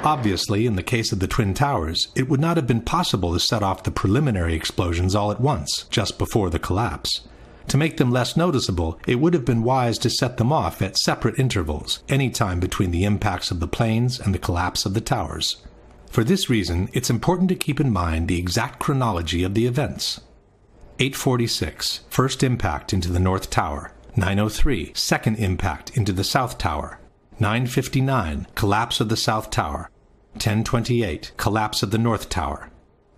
Obviously, in the case of the Twin Towers, it would not have been possible to set off the preliminary explosions all at once, just before the collapse. To make them less noticeable, it would have been wise to set them off at separate intervals, any time between the impacts of the planes and the collapse of the towers. For this reason, it's important to keep in mind the exact chronology of the events. 8:46, first impact into the North Tower. 9:03, second impact into the South Tower. 9:59, collapse of the South Tower. 10:28, collapse of the North Tower.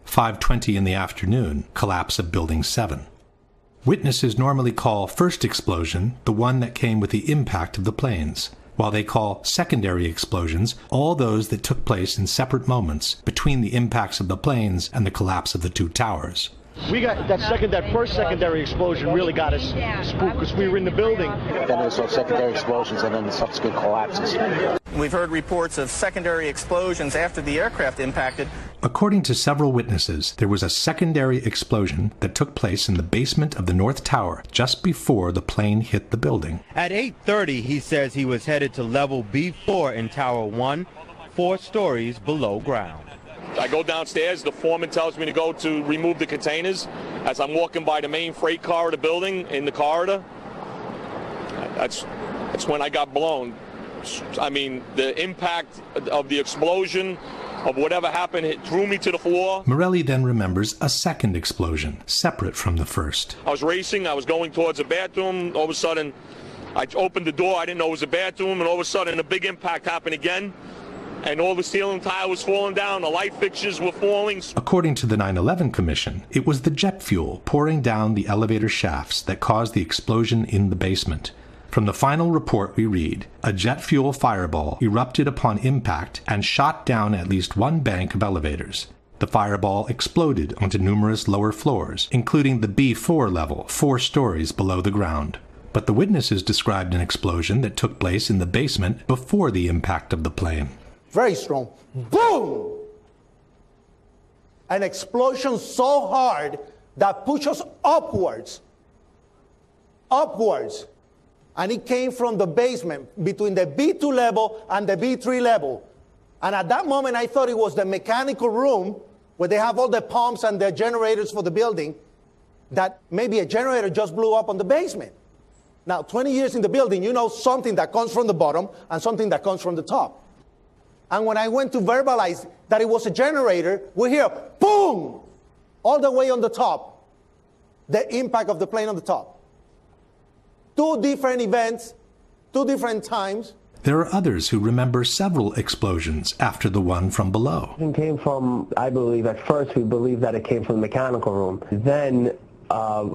5:20 in the afternoon, collapse of Building 7. Witnesses normally call first explosion the one that came with the impact of the planes, while they call secondary explosions all those that took place in separate moments between the impacts of the planes and the collapse of the two towers. We got that first secondary explosion really got us spooked because we were in the building. Then there's those secondary explosions and then the subsequent collapses. We've heard reports of secondary explosions after the aircraft impacted. According to several witnesses, there was a secondary explosion that took place in the basement of the North Tower just before the plane hit the building. At 8:30, he says he was headed to level B4 in Tower 1, 4 stories below ground. I go downstairs, the foreman tells me to go to remove the containers. As I'm walking by the main freight car of the building, in the corridor, that's when I got blown. I mean, the impact of the explosion, of whatever happened, it threw me to the floor. Morelli then remembers a second explosion, separate from the first. I was racing, I was going towards the bathroom, all of a sudden, I opened the door, I didn't know it was a bathroom, and all of a sudden a big impact happened again. And all the ceiling tile was falling down, the light fixtures were falling. According to the 9/11 Commission, it was the jet fuel pouring down the elevator shafts that caused the explosion in the basement. From the final report we read, a jet fuel fireball erupted upon impact and shot down at least one bank of elevators. The fireball exploded onto numerous lower floors, including the B4 level, 4 stories below the ground. But the witnesses described an explosion that took place in the basement before the impact of the plane. Very strong. Boom! An explosion so hard that pushed us upwards. Upwards. And it came from the basement between the B2 level and the B3 level. And at that moment, I thought it was the mechanical room where they have all the pumps and the generators for the building, that maybe a generator just blew up on the basement. Now, 20 years in the building, you know something that comes from the bottom and something that comes from the top. And when I went to verbalize that it was a generator, we hear, boom, all the way on the top, the impact of the plane on the top. 2 different events, 2 different times. There are others who remember several explosions after the one from below. It came from, I believe, at first we believed that it came from the mechanical room. Then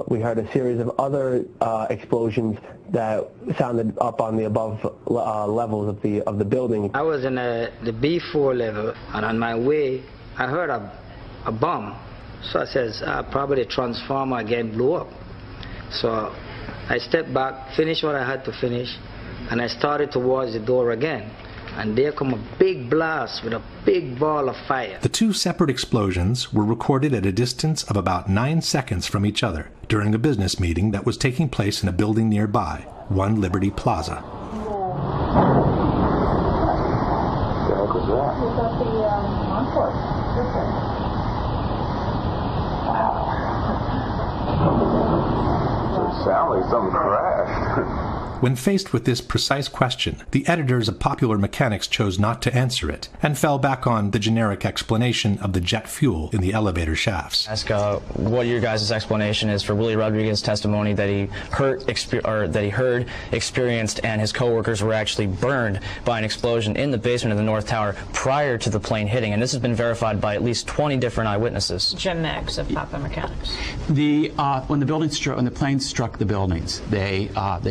we heard a series of other explosions that sounded up on the above levels of the building. I was in the B4 level, and on my way, I heard a bomb. So I says, probably the transformer again blew up. So I stepped back, finished what I had to finish, and I started towards the door again. and there come a big blast with a big ball of fire. The two separate explosions were recorded at a distance of about 9 seconds from each other during a business meeting that was taking place in a building nearby, One Liberty Plaza. Sound like something crashed. When faced with this precise question, the editors of Popular Mechanics chose not to answer it and fell back on the generic explanation of the jet fuel in the elevator shafts. Ask what your guys' explanation is for Willie Rodriguez's testimony that he heard, experienced, and his coworkers were actually burned by an explosion in the basement of the North Tower prior to the plane hitting, and this has been verified by at least 20 different eyewitnesses. Jim Meggs of Popular Mechanics. When the plane struck the buildings, they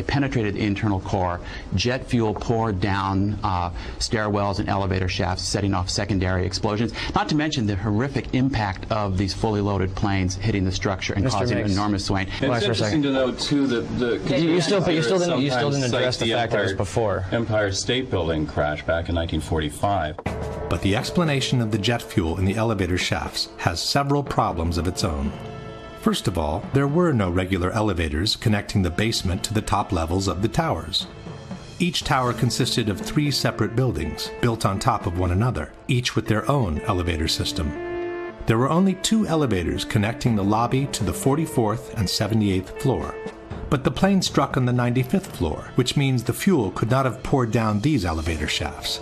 penetrated the internal core. Jet fuel poured down stairwells and elevator shafts, setting off secondary explosions. Not to mention the horrific impact of these fully loaded planes hitting the structure and causing an enormous swaying. It's interesting to note too that you still didn't address the fact that it was before Empire State Building crash back in 1945. But the explanation of the jet fuel in the elevator shafts has several problems of its own. First of all, there were no regular elevators connecting the basement to the top levels of the towers. Each tower consisted of 3 separate buildings, built on top of one another, each with their own elevator system. There were only 2 elevators connecting the lobby to the 44th and 78th floor. But the plane struck on the 95th floor, which means the fuel could not have poured down these elevator shafts.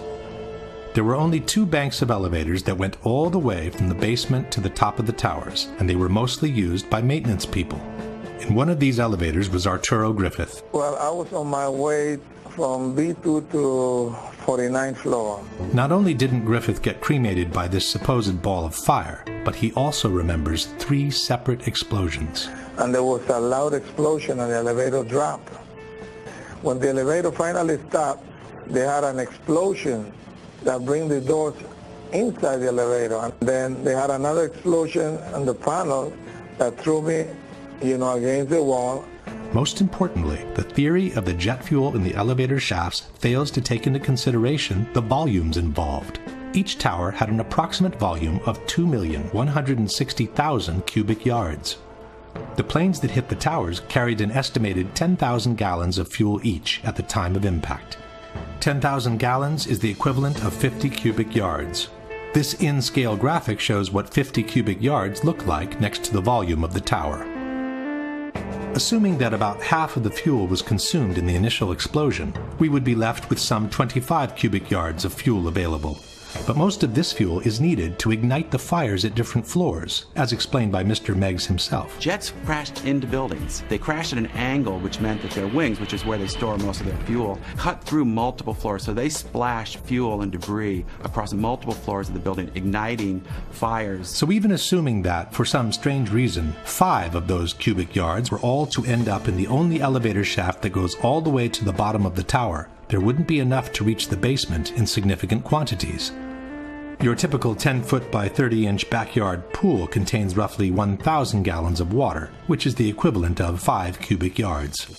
There were only 2 banks of elevators that went all the way from the basement to the top of the towers, and they were mostly used by maintenance people. In one of these elevators was Arturo Griffith. Well, I was on my way from B2 to 49th floor. Not only didn't Griffith get cremated by this supposed ball of fire, but he also remembers 3 separate explosions. And there was a loud explosion and the elevator dropped. When the elevator finally stopped, they had an explosion that bring the doors inside the elevator. And then they had another explosion on the panel that threw me, against the wall. Most importantly, the theory of the jet fuel in the elevator shafts fails to take into consideration the volumes involved. Each tower had an approximate volume of 2,160,000 cubic yards. The planes that hit the towers carried an estimated 10,000 gallons of fuel each at the time of impact. 10,000 gallons is the equivalent of 50 cubic yards. This in-scale graphic shows what 50 cubic yards look like next to the volume of the tower. Assuming that about half of the fuel was consumed in the initial explosion, we would be left with some 25 cubic yards of fuel available. But most of this fuel is needed to ignite the fires at different floors, as explained by Mr. Meggs himself. Jets crashed into buildings. They crashed at an angle, which meant that their wings, which is where they store most of their fuel, cut through multiple floors. So they splashed fuel and debris across multiple floors of the building, igniting fires. So even assuming that, for some strange reason, 5 of those cubic yards were all to end up in the only elevator shaft that goes all the way to the bottom of the tower, there wouldn't be enough to reach the basement in significant quantities. Your typical 10-foot by 30-inch backyard pool contains roughly 1,000 gallons of water, which is the equivalent of 5 cubic yards.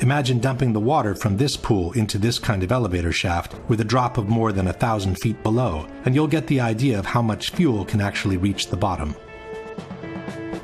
Imagine dumping the water from this pool into this kind of elevator shaft with a drop of more than 1,000 feet below, and you'll get the idea of how much fuel can actually reach the bottom.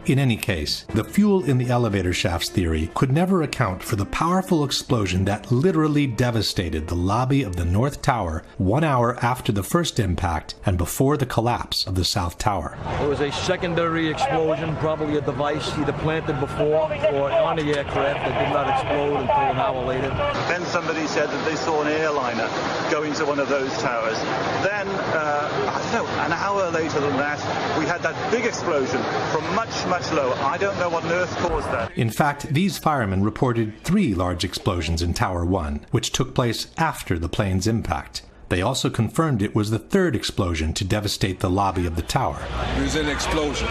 In any case, the fuel in the elevator shafts theory could never account for the powerful explosion that literally devastated the lobby of the North Tower 1 hour after the first impact and before the collapse of the South Tower. There was a secondary explosion, probably a device either planted before or on the aircraft that did not explode until an hour later. Then somebody said that they saw an airliner go into one of those towers. Then, an hour later than that, we had that big explosion from much lower. I don't know what on earth caused that. In fact, these firemen reported 3 large explosions in Tower 1, which took place after the plane's impact. They also confirmed it was the 3rd explosion to devastate the lobby of the tower. It was an explosion.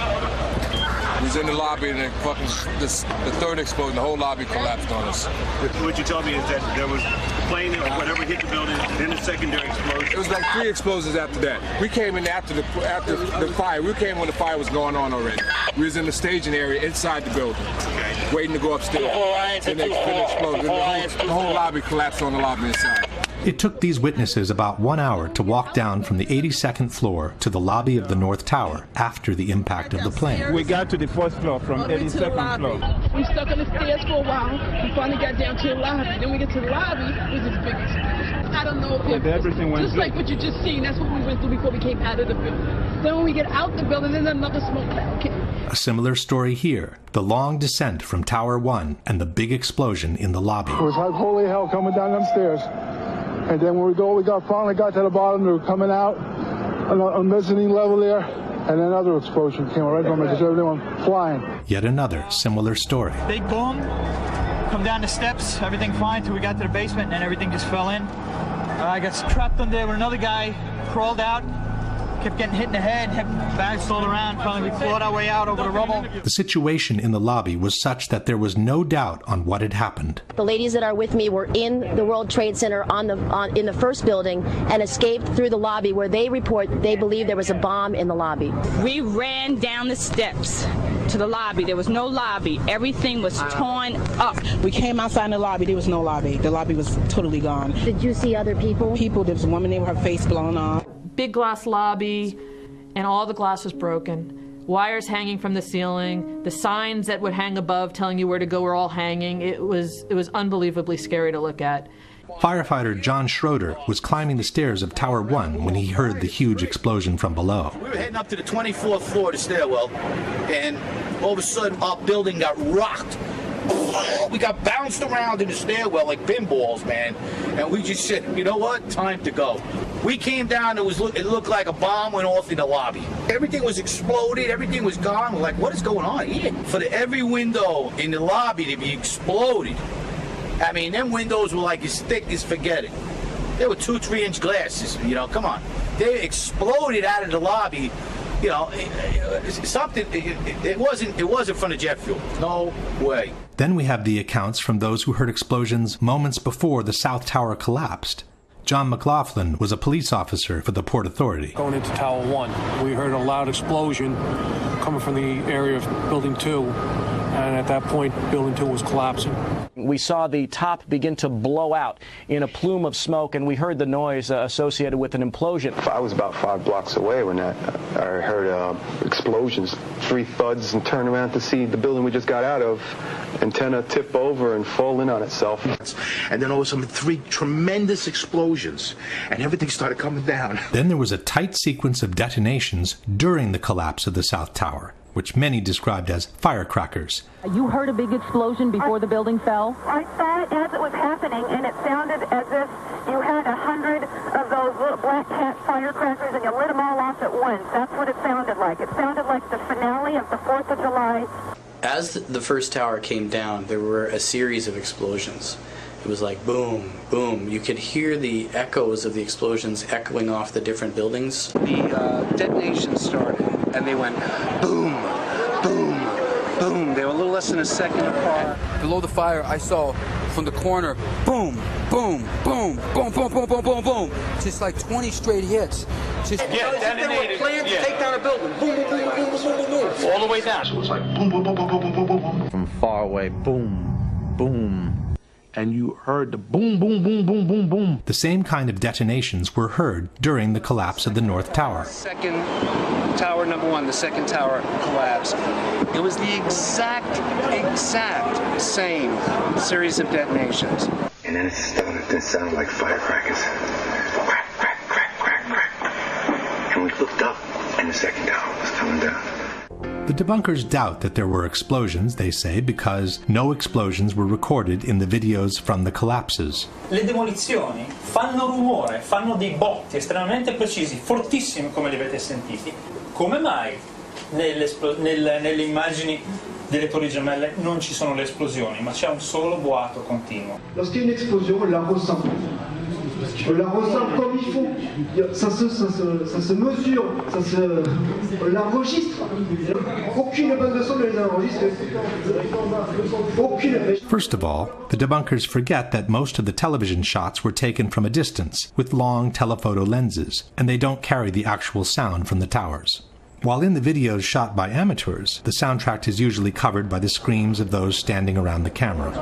We was in the lobby and the 3rd explosion, the whole lobby collapsed on us. What you told me is that there was a plane or whatever hit the building, then a secondary explosion. It was like 3 explosions after that. We came in after the fire. We came when the fire was going on already. We was in the staging area inside the building, waiting to go upstairs. Then they exploded. The whole lobby collapsed on the lobby inside. It took these witnesses about 1 hour to walk down from the 82nd floor to the lobby of the North Tower after the impact of the plane. We got to the first floor from 82nd floor. We stuck on the stairs for a while. We finally got down to the lobby. Then we get to the lobby, it was this big explosion. I don't know if everything went just like what you just seen. That's what we went through before we came out of the building. Then when we get out the building, then another smoke cloud came. A similar story here, the long descent from Tower 1 and the big explosion in the lobby. It was like holy hell coming down them stairs. And then when we finally got to the bottom, they were coming out on the mezzanine level there, and another explosion came right from it, because everyone went flying. Yet another similar story. Big boom, come down the steps, everything fine till we got to the basement, and then everything just fell in. I got trapped under there with another guy, crawled out, kept getting hit in the head, had bags rolled around. Finally, we clawed our way out over the rubble. The situation in the lobby was such that there was no doubt on what had happened. The ladies that are with me were in the World Trade Center in the first building and escaped through the lobby, where they report they believe there was a bomb in the lobby. We ran down the steps to the lobby. There was no lobby. Everything was torn up. We came outside in the lobby. There was no lobby. The lobby was totally gone. Did you see other people? There was a woman there with her face blown off. Big glass lobby, and all the glass was broken. Wires hanging from the ceiling. The signs that would hang above telling you where to go were all hanging. It was unbelievably scary to look at. Firefighter John Schroeder was climbing the stairs of Tower 1 when he heard the huge explosion from below. We were heading up to the 24th floor of the stairwell, and all of a sudden our building got rocked. We got bounced around in the stairwell like pinballs, man. And we just said, you know what? Time to go. We came down, it looked like a bomb went off in the lobby. Everything was exploded, everything was gone. We're like, what is going on here? For every window in the lobby to be exploded. I mean, them windows were like as thick as forget it. They were 2-3 inch glasses, you know, come on. They exploded out of the lobby. You know, it wasn't from the jet fuel. No way. Then we have the accounts from those who heard explosions moments before the South Tower collapsed. John McLaughlin was a police officer for the Port Authority. Going into Tower 1, we heard a loud explosion coming from the area of Building 2. And at that point, Building 2 was collapsing. We saw the top begin to blow out in a plume of smoke, and we heard the noise associated with an implosion. I was about 5 blocks away when I heard explosions, 3 thuds, and turned around to see the building we just got out of, antenna tip over and fall in on itself. And then all of a sudden, 3 tremendous explosions, and everything started coming down. Then there was a tight sequence of detonations during the collapse of the South Tower, which many described as firecrackers. You heard a big explosion before the building fell? I saw it as it was happening, and it sounded as if you had 100 of those little black cat firecrackers and you lit them all off at once. That's what it sounded like. It sounded like the finale of the 4th of July. As the first tower came down, there were a series of explosions. It was like boom, boom. You could hear the echoes of the explosions echoing off the different buildings. The detonation started, and they went boom, boom, boom. They were a little less than a second apart. Below the fire, I saw from the corner, boom, boom, boom, boom, boom, boom, boom, boom, boom. Just like 20 straight hits. Just detonated. They were planned to take down a building. Boom, boom, boom, boom, boom, boom, boom, boom. All the way down. So it was like boom, boom, boom, boom, boom, boom, boom, boom. From far away, boom, boom. And you heard the boom, boom, boom, boom, boom, boom. The same kind of detonations were heard during the collapse of the North Tower. Second tower, number 1, the second tower collapsed. It was the exact same series of detonations. And then it started to sound like firecrackers. Crack, crack, crack, crack, crack. And we looked up, and the second tower was coming down. The debunkers doubt that there were explosions, they say, because no explosions were recorded in the videos from the collapses. Le demolizioni fanno rumore, fanno dei botti estremamente precisi, fortissimi come li avete sentiti. Come mai nelle immagini delle torri gemelle non ci sono le esplosioni, ma c'è un solo boato continuo? Lorsqu'il y a une explosion, on la ressent. On la ressent comme il faut. Ça se mesure, on l'enregistre. Aucune bande de son ne les enregistre. Aucune. First of all, the debunkers forget that most of the television shots were taken from a distance with long telephoto lenses, and they don't carry the actual sound from the towers. While in the videos shot by amateurs, the soundtrack is usually covered by the screams of those standing around the camera.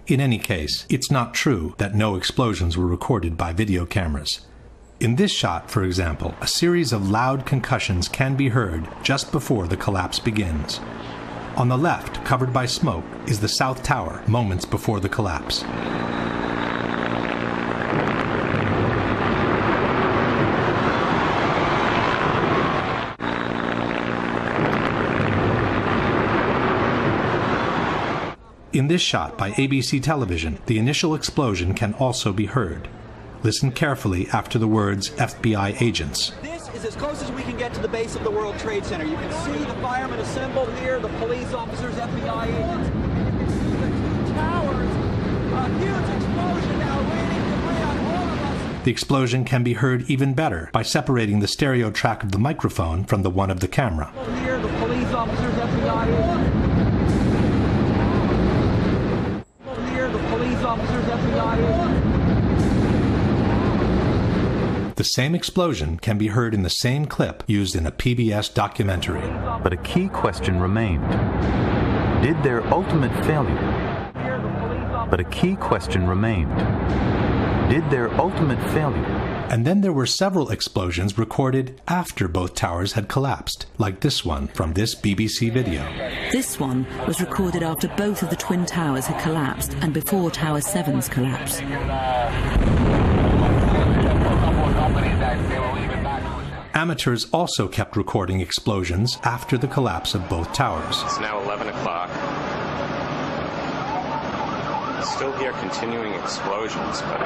In any case, it's not true that no explosions were recorded by video cameras. In this shot, for example, a series of loud concussions can be heard just before the collapse begins. On the left, covered by smoke, is the South Tower, moments before the collapse. In this shot by ABC television, the initial explosion can also be heard. Listen carefully after the words FBI agents. This is as close as we can get to the base of the World Trade Center. You can see the firemen assembled here, the police officers, FBI agents. You can see the two towers, a huge explosion now raining debris on all of us. The explosion can be heard even better by separating the stereo track of the microphone from the one of the camera. Here, the police officers, FBI agents. The same explosion can be heard in the same clip used in a PBS documentary. But a key question remained. Did their ultimate failure? But a key question remained. Did their ultimate failure? And then there were several explosions recorded after both towers had collapsed, like this one from this BBC video. This one was recorded after both of the Twin Towers had collapsed and before Tower 7's collapse. Amateurs also kept recording explosions after the collapse of both towers. It's now 11 o'clock. Still hear continuing explosions, but...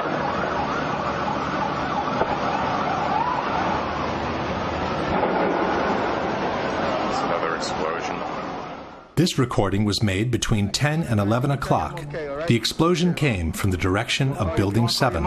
explosion. This recording was made between 10 and 11 o'clock. The explosion came from the direction of Building 7.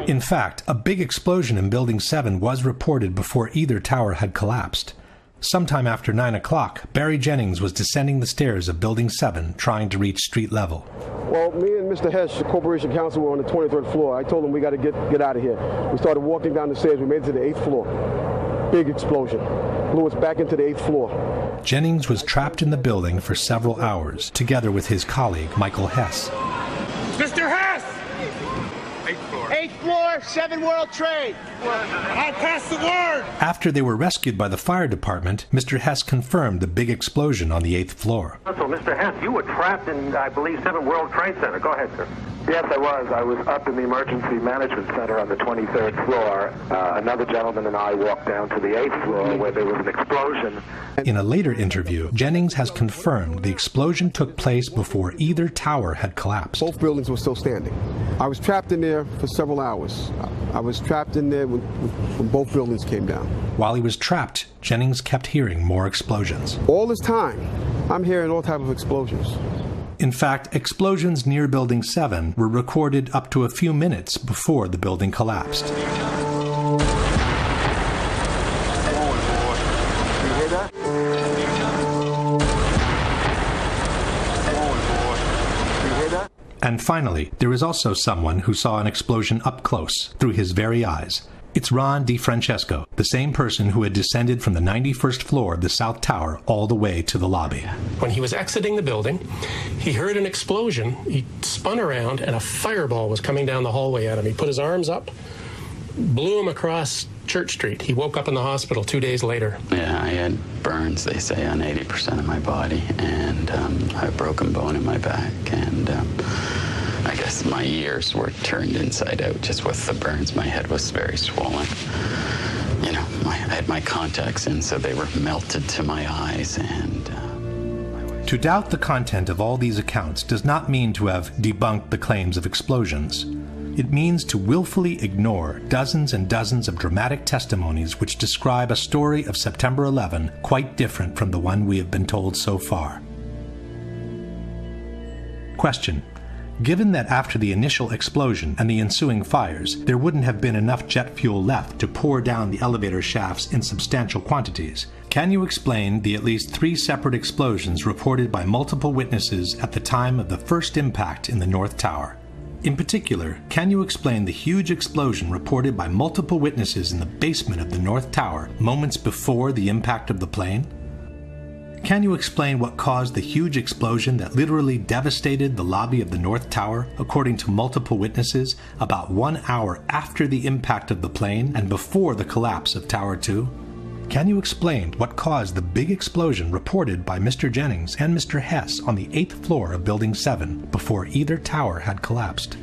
In fact, a big explosion in Building 7 was reported before either tower had collapsed. Sometime after 9 o'clock, Barry Jennings was descending the stairs of Building 7, trying to reach street level. Well, me and Mr. Hess, the Corporation Counsel, were on the 23rd floor. I told him we got to get out of here. We started walking down the stairs. We made it to the 8th floor. Big explosion. Blew us back into the 8th floor. Jennings was trapped in the building for several hours, together with his colleague, Michael Hess. Mr. Hess! 8th floor, 7 World Trade. I pass the word. After they were rescued by the fire department, Mr. Hess confirmed the big explosion on the 8th floor. So, Mr. Hess, you were trapped in, I believe, 7 World Trade Center. Go ahead, sir. Yes, I was. I was up in the Emergency Management Center on the 23rd floor. Another gentleman and I walked down to the 8th floor where there was an explosion. In a later interview, Jennings has confirmed the explosion took place before either tower had collapsed. Both buildings were still standing. I was trapped in there for several hours. I was trapped in there when both buildings came down. While he was trapped, Jennings kept hearing more explosions. All this time, I'm hearing all types of explosions. In fact, explosions near Building 7 were recorded up to a few minutes before the building collapsed. And finally, there is also someone who saw an explosion up close, through his very eyes. It's Ron DiFrancesco, the same person who had descended from the 91st floor of the South Tower all the way to the lobby. When he was exiting the building, he heard an explosion. He spun around, and a fireball was coming down the hallway at him. He put his arms up, blew him across Church Street. He woke up in the hospital 2 days later. Yeah, I had burns, they say, on 80% of my body, and I had a broken bone in my back, and I guess my ears were turned inside out just with the burns. My head was very swollen. You know, I had my contacts in, so they were melted to my eyes, and... To doubt the content of all these accounts does not mean to have debunked the claims of explosions. It means to willfully ignore dozens and dozens of dramatic testimonies which describe a story of September 11 quite different from the one we have been told so far. Question. Given that after the initial explosion and the ensuing fires, there wouldn't have been enough jet fuel left to pour down the elevator shafts in substantial quantities, Can you explain the at least 3 separate explosions reported by multiple witnesses at the time of the first impact in the North Tower? In particular, can you explain the huge explosion reported by multiple witnesses in the basement of the North Tower moments before the impact of the plane? Can you explain what caused the huge explosion that literally devastated the lobby of the North Tower, according to multiple witnesses, about 1 hour after the impact of the plane and before the collapse of Tower 2? Can you explain what caused the big explosion reported by Mr. Jennings and Mr. Hess on the 8th floor of Building 7 before either tower had collapsed?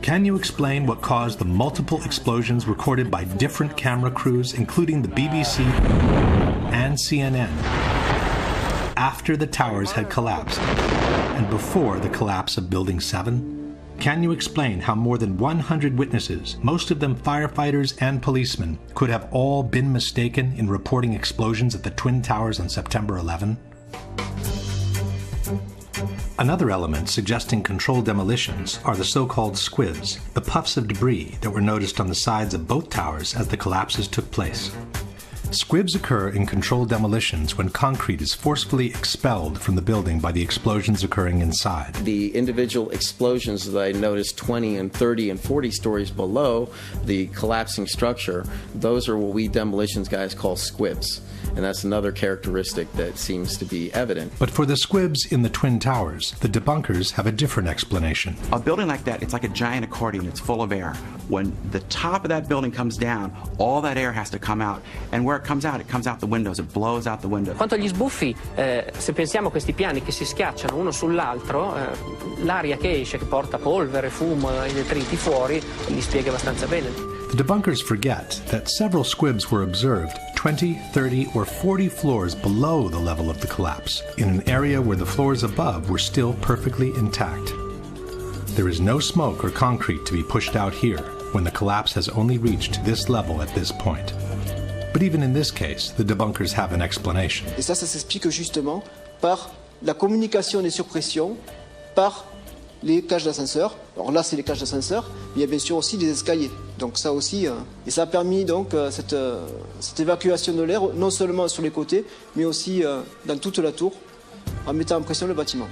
Can you explain what caused the multiple explosions recorded by different camera crews, including the BBC and CNN, after the towers had collapsed and before the collapse of Building 7? Can you explain how more than 100 witnesses, most of them firefighters and policemen, could have all been mistaken in reporting explosions at the Twin Towers on September 11? Another element suggesting controlled demolitions are the so-called squibs, the puffs of debris that were noticed on the sides of both towers as the collapses took place. Squibs occur in controlled demolitions when concrete is forcefully expelled from the building by the explosions occurring inside. The individual explosions that I noticed 20 and 30 and 40 stories below the collapsing structure, those are what we demolitions guys call squibs. And that's another characteristic that seems to be evident. But for the squibs in the Twin Towers, the debunkers have a different explanation. A building like that, it's like a giant accordion. It's full of air. When the top of that building comes down, all that air has to come out. And where it comes out the windows. It blows out the windows. Quanto agli sbuffi, se pensiamo a questi piani che si schiacciano uno sull'altro, l'aria che esce, che porta polvere, fumo e detriti fuori, li spiega abbastanza bene. The debunkers forget that several squibs were observed 20, 30, or 40 floors below the level of the collapse, in an area where the floors above were still perfectly intact. There is no smoke or concrete to be pushed out here when the collapse has only reached this level at this point. But even in this case, the debunkers have an explanation. Et ça s'explique justement par la communication des surpressions, par les cages d'ascenseur. Alors là, c'est les cages d'ascenseur, mais il y a bien sûr aussi des escaliers. Donc ça aussi, et ça a permis donc cette évacuation de l'air, non seulement sur les côtés, mais aussi dans toute la tour, en mettant en pression le bâtiment.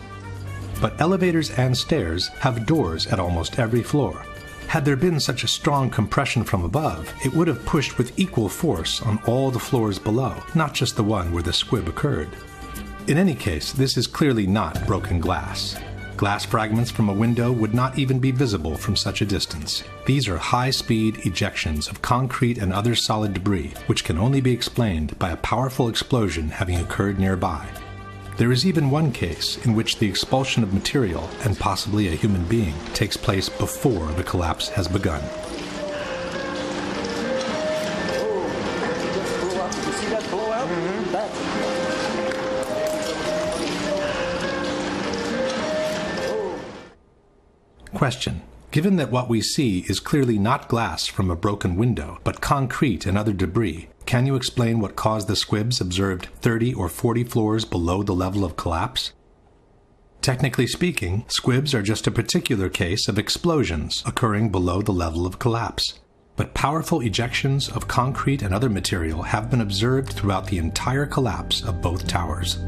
But elevators and stairs have doors at almost every floor. Had there been such a strong compression from above, it would have pushed with equal force on all the floors below, not just the one where the squib occurred. In any case, this is clearly not broken glass. Glass fragments from a window would not even be visible from such a distance. These are high-speed ejections of concrete and other solid debris, which can only be explained by a powerful explosion having occurred nearby. There is even one case in which the expulsion of material, and possibly a human being, takes place before the collapse has begun. Question. Given that what we see is clearly not glass from a broken window, but concrete and other debris, can you explain what caused the squibs observed 30 or 40 floors below the level of collapse? Technically speaking, squibs are just a particular case of explosions occurring below the level of collapse. But powerful ejections of concrete and other material have been observed throughout the entire collapse of both towers.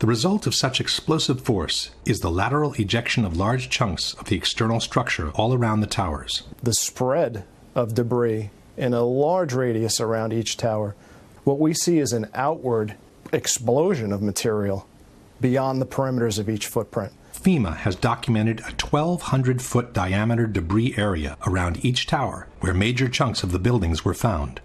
The result of such explosive force is the lateral ejection of large chunks of the external structure all around the towers. The spread of debris in a large radius around each tower, what we see is an outward explosion of material beyond the perimeters of each footprint. FEMA has documented a 1,200-foot diameter debris area around each tower where major chunks of the buildings were found.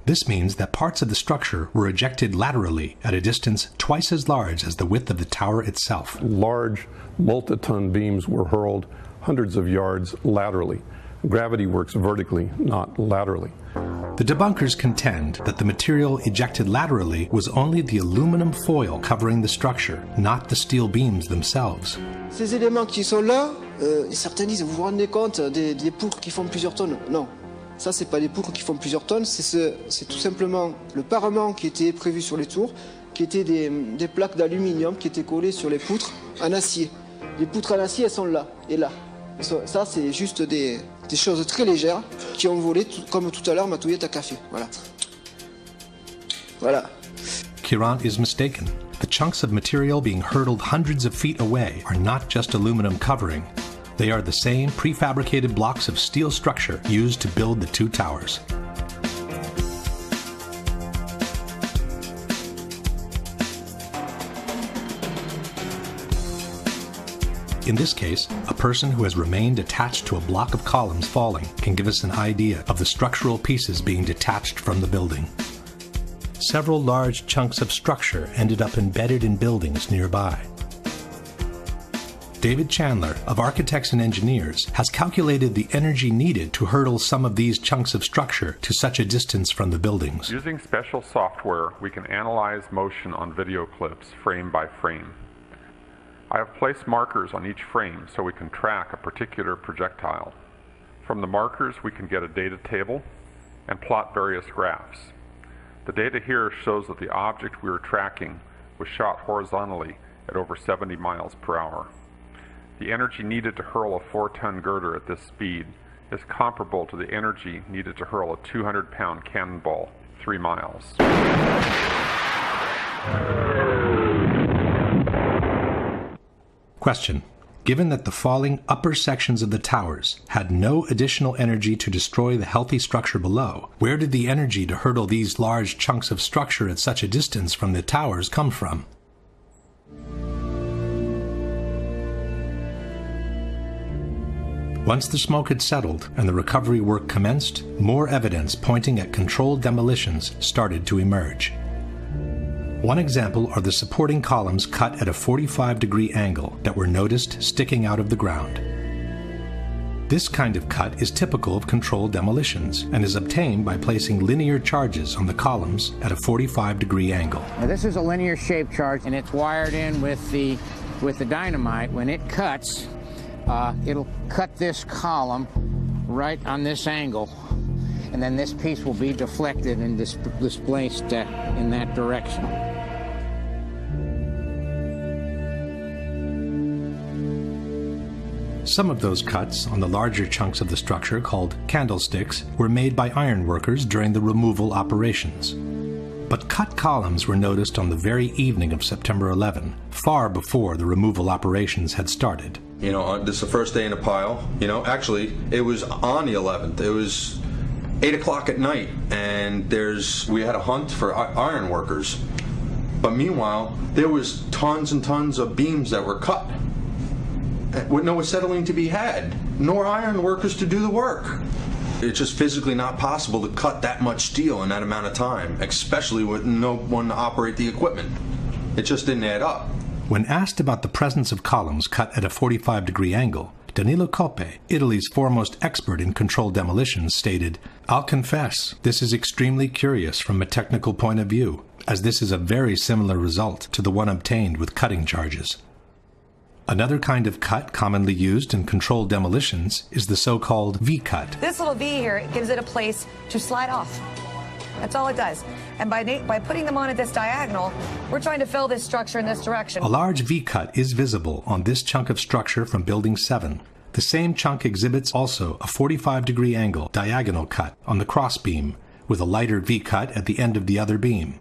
This means that parts of the structure were ejected laterally at a distance twice as large as the width of the tower itself. Large multi-ton beams were hurled hundreds of yards laterally. Gravity works vertically, not laterally. The debunkers contend that the material ejected laterally was only the aluminum foil covering the structure, not the steel beams themselves. Ces éléments qui sont là, certains disent, vous vous rendez compte des poutres qui font plusieurs tonnes? Non. Ça, c'est pas des poutres qui font plusieurs tonnes, c'est tout simplement le parement qui était prévu sur les tours, qui étaient des plaques d'aluminium qui étaient collées sur les poutres en acier. Les poutres en acier, elles sont là et là. Ça, c'est juste des choses très légères qui ont volé, comme tout à l'heure ma touillette à café. Voilà. Voilà. Kiran is mistaken. The chunks of material being hurtled hundreds of feet away are not just aluminum covering. They are the same prefabricated blocks of steel structure used to build the two towers. In this case, a person who has remained attached to a block of columns falling can give us an idea of the structural pieces being detached from the building. Several large chunks of structure ended up embedded in buildings nearby. David Chandler of Architects and Engineers has calculated the energy needed to hurtle some of these chunks of structure to such a distance from the buildings. Using special software, we can analyze motion on video clips frame by frame. I have placed markers on each frame so we can track a particular projectile. From the markers, we can get a data table and plot various graphs. The data here shows that the object we were tracking was shot horizontally at over 70 miles per hour. The energy needed to hurl a 4-ton girder at this speed is comparable to the energy needed to hurl a 200-pound cannonball 3 miles. Question. Given that the falling upper sections of the towers had no additional energy to destroy the healthy structure below, where did the energy to hurtle these large chunks of structure at such a distance from the towers come from? Once the smoke had settled and the recovery work commenced, more evidence pointing at controlled demolitions started to emerge. One example are the supporting columns cut at a 45-degree angle that were noticed sticking out of the ground. This kind of cut is typical of controlled demolitions and is obtained by placing linear charges on the columns at a 45-degree angle. Now this is a linear shaped charge and it's wired in with the dynamite. When it cuts, it'll cut this column right on this angle, and then this piece will be deflected and displaced in that direction. Some of those cuts on the larger chunks of the structure, called candlesticks, were made by ironworkers during the removal operations. But cut columns were noticed on the very evening of September 11, far before the removal operations had started. You know, this is the first day in a pile. You know, actually, it was on the 11th. It was 8 o'clock at night, and we had a hunt for iron workers. But meanwhile, there was tons and tons of beams that were cut with no acetylene to be had, nor iron workers to do the work. It's just physically not possible to cut that much steel in that amount of time, especially with no one to operate the equipment. It just didn't add up. When asked about the presence of columns cut at a 45-degree angle, Danilo Coppe, Italy's foremost expert in controlled demolitions, stated, "I'll confess, this is extremely curious from a technical point of view, as this is a very similar result to the one obtained with cutting charges." Another kind of cut commonly used in controlled demolitions is the so-called V-cut. This little V here gives it a place to slide off. That's all it does. And by putting them on at this diagonal, we're trying to fill this structure in this direction. A large V-cut is visible on this chunk of structure from Building 7. The same chunk exhibits also a 45-degree angle diagonal cut on the crossbeam, with a lighter V-cut at the end of the other beam.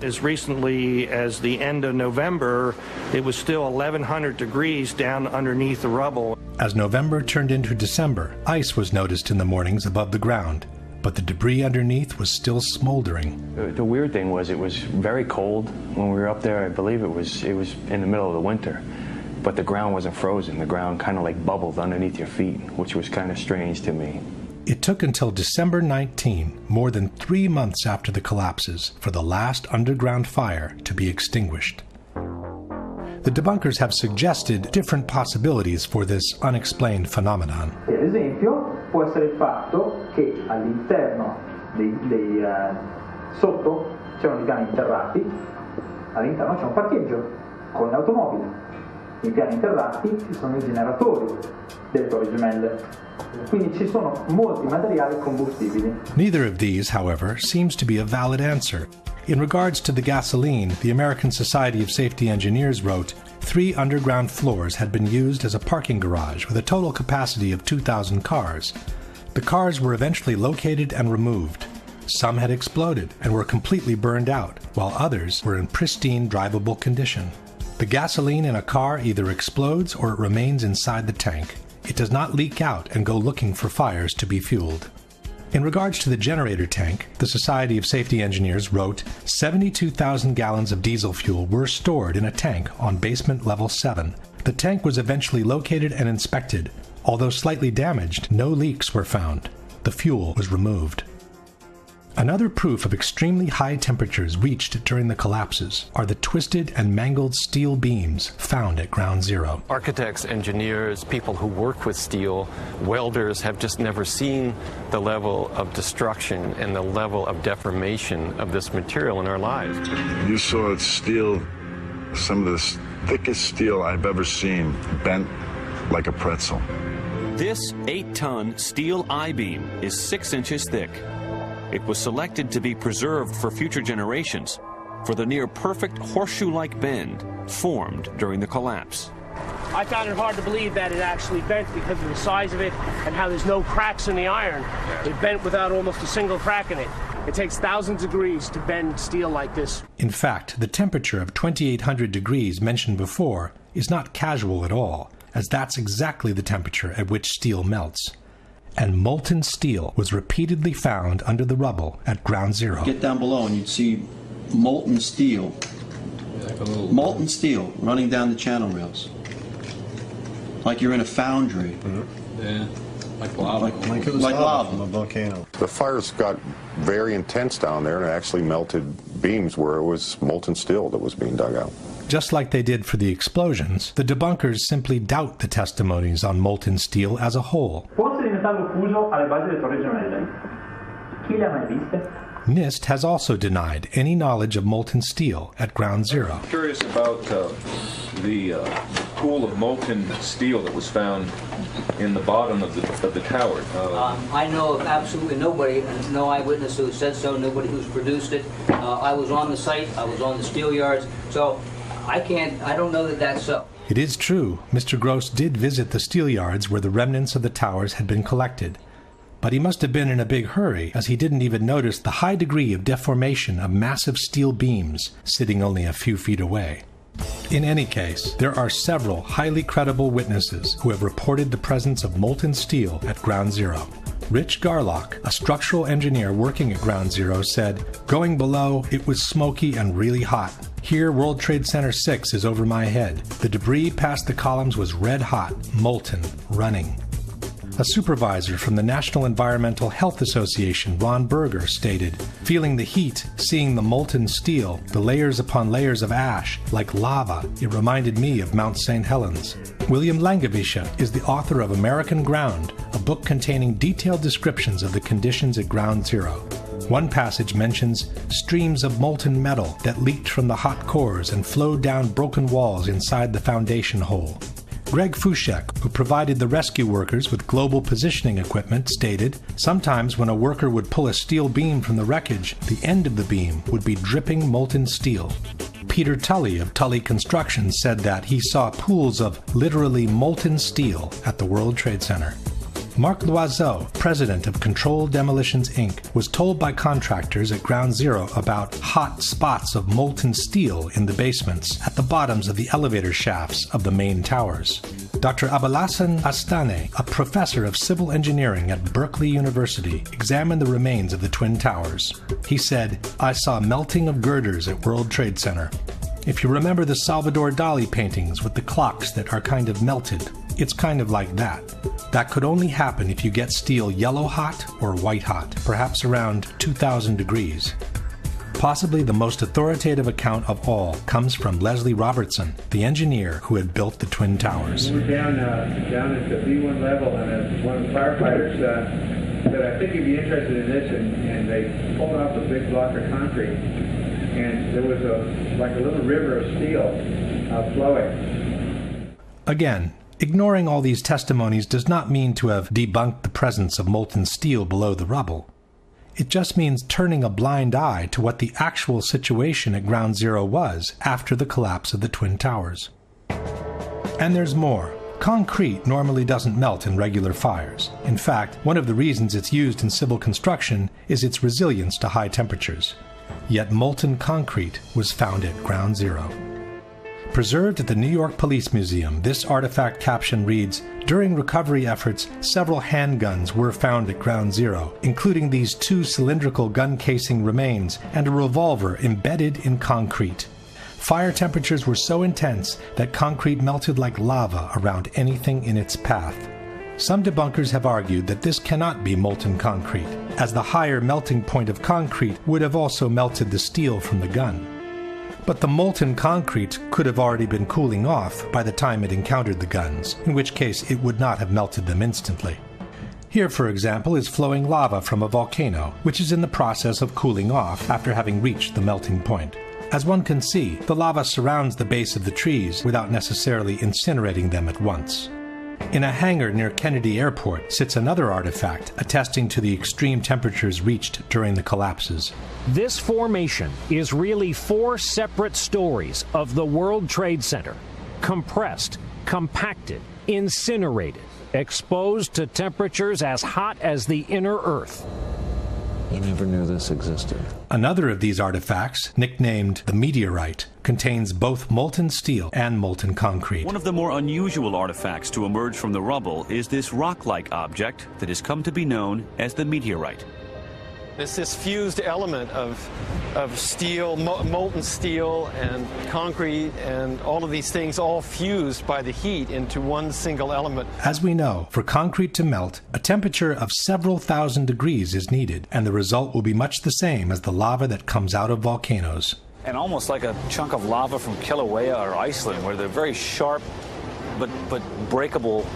As recently as the end of November, it was still 1,100 degrees down underneath the rubble. As November turned into December, ice was noticed in the mornings above the ground, but the debris underneath was still smoldering. The weird thing was it was very cold when we were up there. I believe it was in the middle of the winter, but the ground wasn't frozen. The ground kind of like bubbled underneath your feet, which was kind of strange to me. It took until December 19, more than 3 months after the collapses, for the last underground fire to be extinguished. The debunkers have suggested different possibilities for this unexplained phenomenon. Per esempio, può essere il fatto che all'interno sotto c'erano i piani interrati, all'interno c'è un parcheggio con le automobili. Nei piani interrati ci sono i generatori delle torri gemelle. Quindi ci sono molti materiali combustibili. Neither of these, however, seems to be a valid answer. In regards to the gasoline, the American Society of Safety Engineers wrote, 3 underground floors had been used as a parking garage with a total capacity of 2,000 cars. The cars were eventually located and removed. Some had exploded and were completely burned out, while others were in pristine drivable condition. The gasoline in a car either explodes or it remains inside the tank. It does not leak out and go looking for fires to be fueled. In regards to the generator tank, the Society of Safety Engineers wrote, 72,000 gallons of diesel fuel were stored in a tank on basement level 7. The tank was eventually located and inspected. Although slightly damaged, no leaks were found. The fuel was removed. Another proof of extremely high temperatures reached during the collapses are the twisted and mangled steel beams found at Ground Zero. Architects, engineers, people who work with steel, welders have just never seen the level of destruction and the level of deformation of this material in our lives. You saw steel, some of the thickest steel I've ever seen, bent like a pretzel. This 8-ton steel I-beam is 6 inches thick. It was selected to be preserved for future generations for the near-perfect horseshoe-like bend formed during the collapse. I found it hard to believe that it actually bent because of the size of it and how there's no cracks in the iron. It bent without almost a single crack in it. It takes thousands of degrees to bend steel like this. In fact, the temperature of 2,800 degrees mentioned before is not casual at all, as that's exactly the temperature at which steel melts. And molten steel was repeatedly found under the rubble at Ground Zero. Get down below and you'd see molten steel running down the channel rails. Like you're in a foundry. Yeah, like lava. Like it was lava from a volcano. The fires got very intense down there and it actually melted beams where it was molten steel that was being dug out. Just like they did for the explosions, the debunkers simply doubt the testimonies on molten steel as a whole. Pozze di metallo fuso alle basi delle torri gemelle. Chi le ha mai viste? NIST has also denied any knowledge of molten steel at Ground Zero. I'm curious about the pool of molten steel that was found in the bottom of the tower. I know of absolutely nobody, and no eyewitness who said so, nobody who's produced it. I was on the site, I was on the steel yards, so I don't know that that's so. It is true, Mr. Gross did visit the steel yards where the remnants of the towers had been collected. But he must have been in a big hurry, as he didn't even notice the high degree of deformation of massive steel beams sitting only a few feet away. In any case, there are several highly credible witnesses who have reported the presence of molten steel at Ground Zero. Rich Garlock, a structural engineer working at Ground Zero, said, "Going below, it was smoky and really hot. Here, World Trade Center 6 is over my head. The debris past the columns was red hot, molten, running." A supervisor from the National Environmental Health Association, Ron Berger, stated, "Feeling the heat, seeing the molten steel, the layers upon layers of ash, like lava, it reminded me of Mount St. Helens." William Langevisha is the author of American Ground, a book containing detailed descriptions of the conditions at Ground Zero. One passage mentions streams of molten metal that leaked from the hot cores and flowed down broken walls inside the foundation hole. Greg Fushek, who provided the rescue workers with global positioning equipment, stated, "Sometimes when a worker would pull a steel beam from the wreckage, the end of the beam would be dripping molten steel." Peter Tully of Tully Construction said that he saw pools of literally molten steel at the World Trade Center. Marc Loiseau, president of Controlled Demolitions Inc., was told by contractors at Ground Zero about hot spots of molten steel in the basements at the bottoms of the elevator shafts of the main towers. Dr. Abolhassan Astane, a professor of civil engineering at Berkeley University, examined the remains of the Twin Towers. He said, "I saw melting of girders at World Trade Center. If you remember the Salvador Dali paintings with the clocks that are kind of melted, it's kind of like that. That could only happen if you get steel yellow hot or white hot, perhaps around 2,000 degrees. Possibly the most authoritative account of all comes from Leslie Robertson, the engineer who had built the Twin Towers. We were down at the B1 level, and one of the firefighters said, "I think you'd be interested in this," and they pulled off a big block of concrete, and there was like a little river of steel flowing. Again, ignoring all these testimonies does not mean to have debunked the presence of molten steel below the rubble. It just means turning a blind eye to what the actual situation at Ground Zero was after the collapse of the Twin Towers. And there's more. Concrete normally doesn't melt in regular fires. In fact, one of the reasons it's used in civil construction is its resilience to high temperatures. Yet molten concrete was found at Ground Zero. Preserved at the New York Police Museum, this artifact caption reads, "During recovery efforts, several handguns were found at Ground Zero, including these 2 cylindrical gun casing remains and a revolver embedded in concrete. Fire temperatures were so intense that concrete melted like lava around anything in its path." Some debunkers have argued that this cannot be molten concrete, as the higher melting point of concrete would have also melted the steel from the gun. But the molten concrete could have already been cooling off by the time it encountered the guns, in which case it would not have melted them instantly. Here, for example, is flowing lava from a volcano, which is in the process of cooling off after having reached the melting point. As one can see, the lava surrounds the base of the trees without necessarily incinerating them at once. In a hangar near Kennedy Airport sits another artifact attesting to the extreme temperatures reached during the collapses. This formation is really 4 separate stories of the World Trade Center, compressed, compacted, incinerated, exposed to temperatures as hot as the inner Earth. I never knew this existed. Another of these artifacts, nicknamed the meteorite, contains both molten steel and molten concrete. One of the more unusual artifacts to emerge from the rubble is this rock-like object that has come to be known as the meteorite. It's this fused element of steel, molten steel and concrete and all of these things all fused by the heat into one single element. As we know, for concrete to melt, a temperature of several thousand degrees is needed, and the result will be much the same as the lava that comes out of volcanoes. And almost like a chunk of lava from Kilauea or Iceland, where they're very sharp but breakable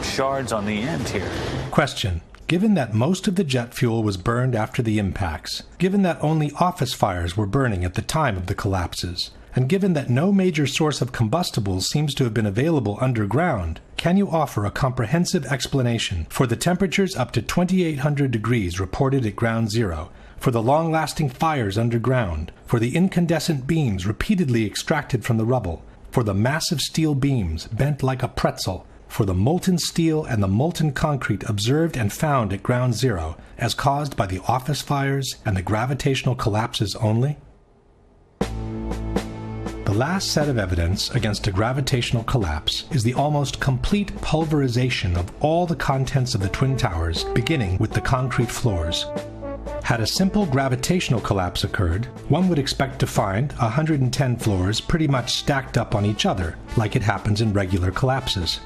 shards on the end here. Question. Given that most of the jet fuel was burned after the impacts, given that only office fires were burning at the time of the collapses, and given that no major source of combustibles seems to have been available underground, can you offer a comprehensive explanation for the temperatures up to 2,800 degrees reported at Ground Zero, for the long-lasting fires underground, for the incandescent beams repeatedly extracted from the rubble, for the massive steel beams bent like a pretzel, for the molten steel and the molten concrete observed and found at Ground Zero as caused by the office fires and the gravitational collapses only? The last set of evidence against a gravitational collapse is the almost complete pulverization of all the contents of the Twin Towers, beginning with the concrete floors. Had a simple gravitational collapse occurred, one would expect to find 110 floors pretty much stacked up on each other, like it happens in regular collapses.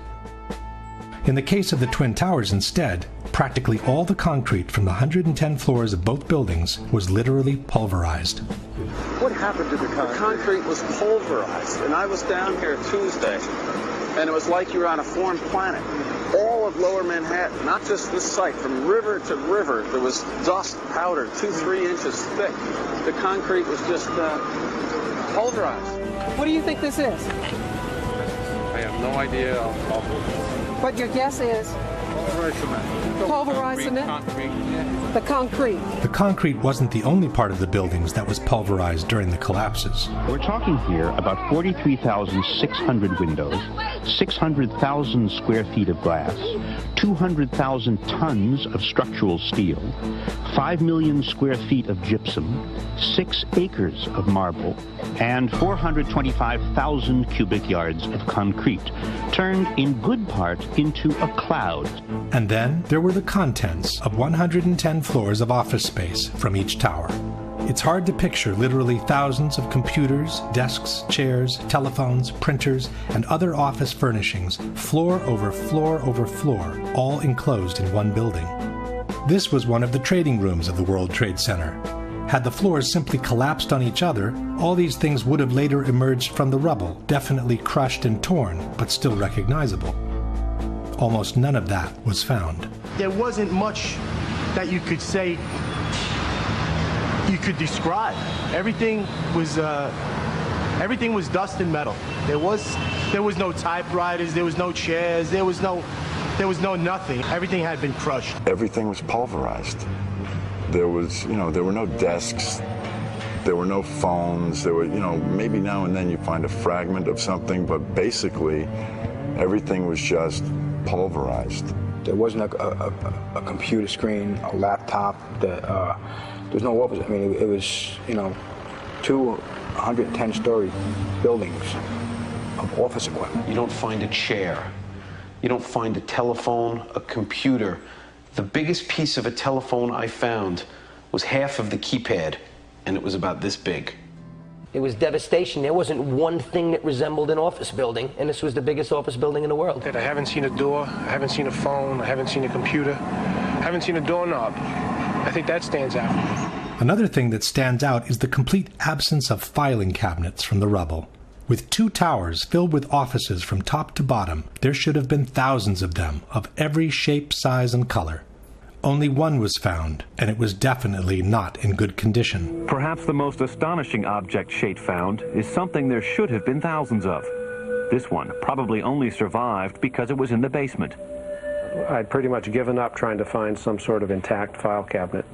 In the case of the Twin Towers instead, practically all the concrete from the 110 floors of both buildings was literally pulverized. What happened to the concrete? The concrete was pulverized, and I was down here Tuesday, and it was like you were on a foreign planet. All of Lower Manhattan, not just this site, from river to river, there was dust, powder, 2-3 inches thick. The concrete was just pulverized. What do you think this is? I have no idea. What your guess is? Pulverized cement? The concrete. The concrete wasn't the only part of the buildings that was pulverized during the collapses. We're talking here about 43,600 windows, 600,000 square feet of glass, 200,000 tons of structural steel, 5 million square feet of gypsum, 6 acres of marble, and 425,000 cubic yards of concrete, turned in good part into a cloud. And then there were the contents of 110 floors of office space from each tower. It's hard to picture literally thousands of computers, desks, chairs, telephones, printers, and other office furnishings, floor over floor over floor, all enclosed in one building. This was one of the trading rooms of the World Trade Center. Had the floors simply collapsed on each other, all these things would have later emerged from the rubble, definitely crushed and torn, but still recognizable. Almost none of that was found. There wasn't much that you could say, you could describe. Everything was dust and metal. There was no typewriters, there was no chairs, there was no nothing. Everything had been crushed. Everything was pulverized. There was, there were no desks, there were no phones, there were, maybe now and then you find a fragment of something, but basically everything was just pulverized. There wasn't a computer screen, a laptop, there's no office. I mean, it was, 210-story buildings of office equipment. You don't find a chair. You don't find a telephone, a computer. The biggest piece of a telephone I found was half of the keypad, and it was about this big. It was devastation. There wasn't one thing that resembled an office building, and this was the biggest office building in the world. I haven't seen a door, I haven't seen a phone, I haven't seen a computer, I haven't seen a doorknob. I think that stands out. Another thing that stands out is the complete absence of filing cabinets from the rubble. With 2 towers filled with offices from top to bottom, there should have been thousands of them, of every shape, size, and color. Only one was found, and it was definitely not in good condition. Perhaps the most astonishing object Shate found is something there should have been thousands of. This one probably only survived because it was in the basement. I'd pretty much given up trying to find some sort of intact file cabinet.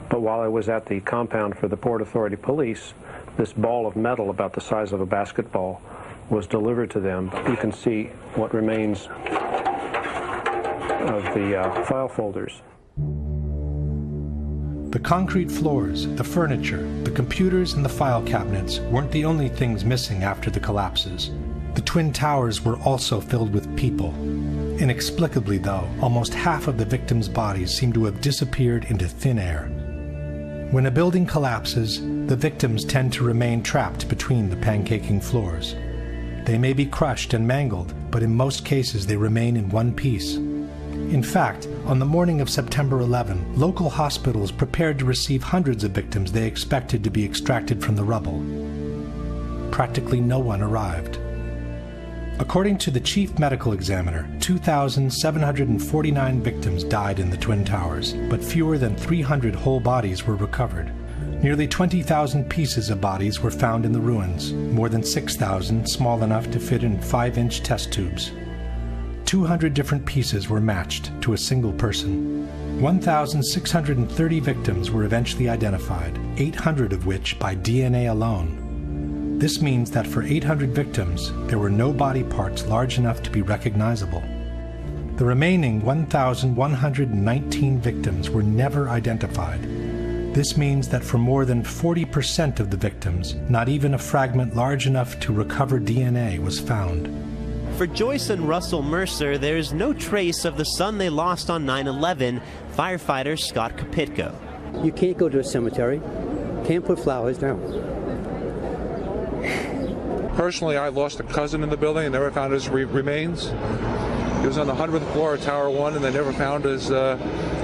But while I was at the compound for the Port Authority Police, this ball of metal about the size of a basketball was delivered to them. You can see what remains of the file folders. The concrete floors, the furniture, the computers, and the file cabinets weren't the only things missing after the collapses. The Twin Towers were also filled with people. Inexplicably, though, almost half of the victims' bodies seem to have disappeared into thin air. When a building collapses, the victims tend to remain trapped between the pancaking floors. They may be crushed and mangled, but in most cases they remain in one piece. In fact, on the morning of September 11, local hospitals prepared to receive hundreds of victims they expected to be extracted from the rubble. Practically no one arrived. According to the chief medical examiner, 2,749 victims died in the Twin Towers, but fewer than 300 whole bodies were recovered. Nearly 20,000 pieces of bodies were found in the ruins, more than 6,000 small enough to fit in 5-inch test tubes. 200 different pieces were matched to a single person. 1,630 victims were eventually identified, 800 of which by DNA alone. This means that for 800 victims, there were no body parts large enough to be recognizable. The remaining 1,119 victims were never identified. This means that for more than 40% of the victims, not even a fragment large enough to recover DNA was found. For Joyce and Russell Mercer, there's no trace of the son they lost on 9/11, firefighter Scott Kopitko. You can't go to a cemetery, can't put flowers down. Personally, I lost a cousin in the building and never found his remains. He was on the 100th floor of Tower 1 and they never found his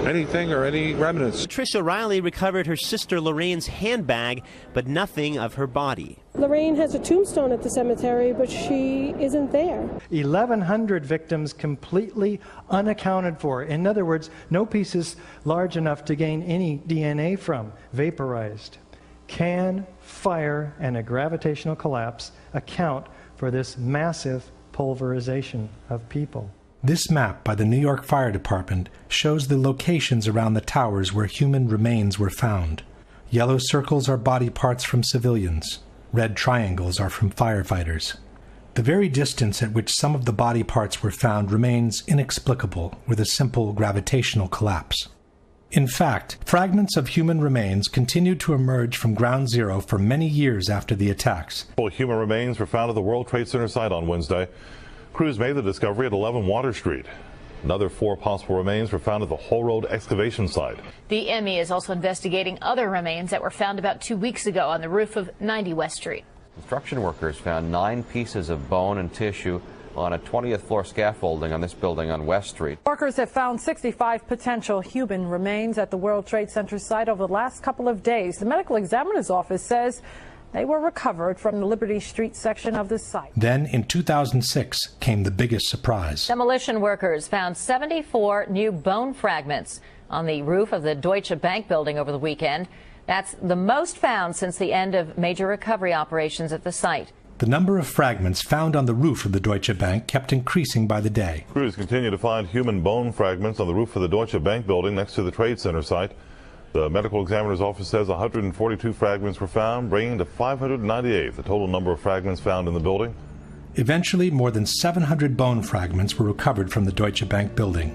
anything or any remnants. Tricia Riley recovered her sister Lorraine's handbag, but nothing of her body. Lorraine has a tombstone at the cemetery, but she isn't there. 1,100 victims completely unaccounted for. In other words, no pieces large enough to gain any DNA from, vaporized. Can fire and a gravitational collapse account for this massive pulverization of people? This map by the New York Fire Department shows the locations around the towers where human remains were found. Yellow circles are body parts from civilians. Red triangles are from firefighters. The very distance at which some of the body parts were found remains inexplicable with a simple gravitational collapse. In fact, fragments of human remains continued to emerge from Ground Zero for many years after the attacks. Human remains were found at the World Trade Center site on Wednesday. Crews made the discovery at 11 Water Street. Another 4 possible remains were found at the Whole Road excavation site. The ME is also investigating other remains that were found about 2 weeks ago on the roof of 90 West Street. Construction workers found 9 pieces of bone and tissue on a 20th floor scaffolding on this building on West Street. Workers have found 65 potential human remains at the World Trade Center site over the last couple of days. The medical examiner's office says they were recovered from the Liberty Street section of the site. Then, in 2006, came the biggest surprise. Demolition workers found 74 new bone fragments on the roof of the Deutsche Bank building over the weekend. That's the most found since the end of major recovery operations at the site. The number of fragments found on the roof of the Deutsche Bank kept increasing by the day. Crews continue to find human bone fragments on the roof of the Deutsche Bank building next to the Trade Center site. The medical examiner's office says 142 fragments were found, bringing to 598 the total number of fragments found in the building. Eventually, more than 700 bone fragments were recovered from the Deutsche Bank building.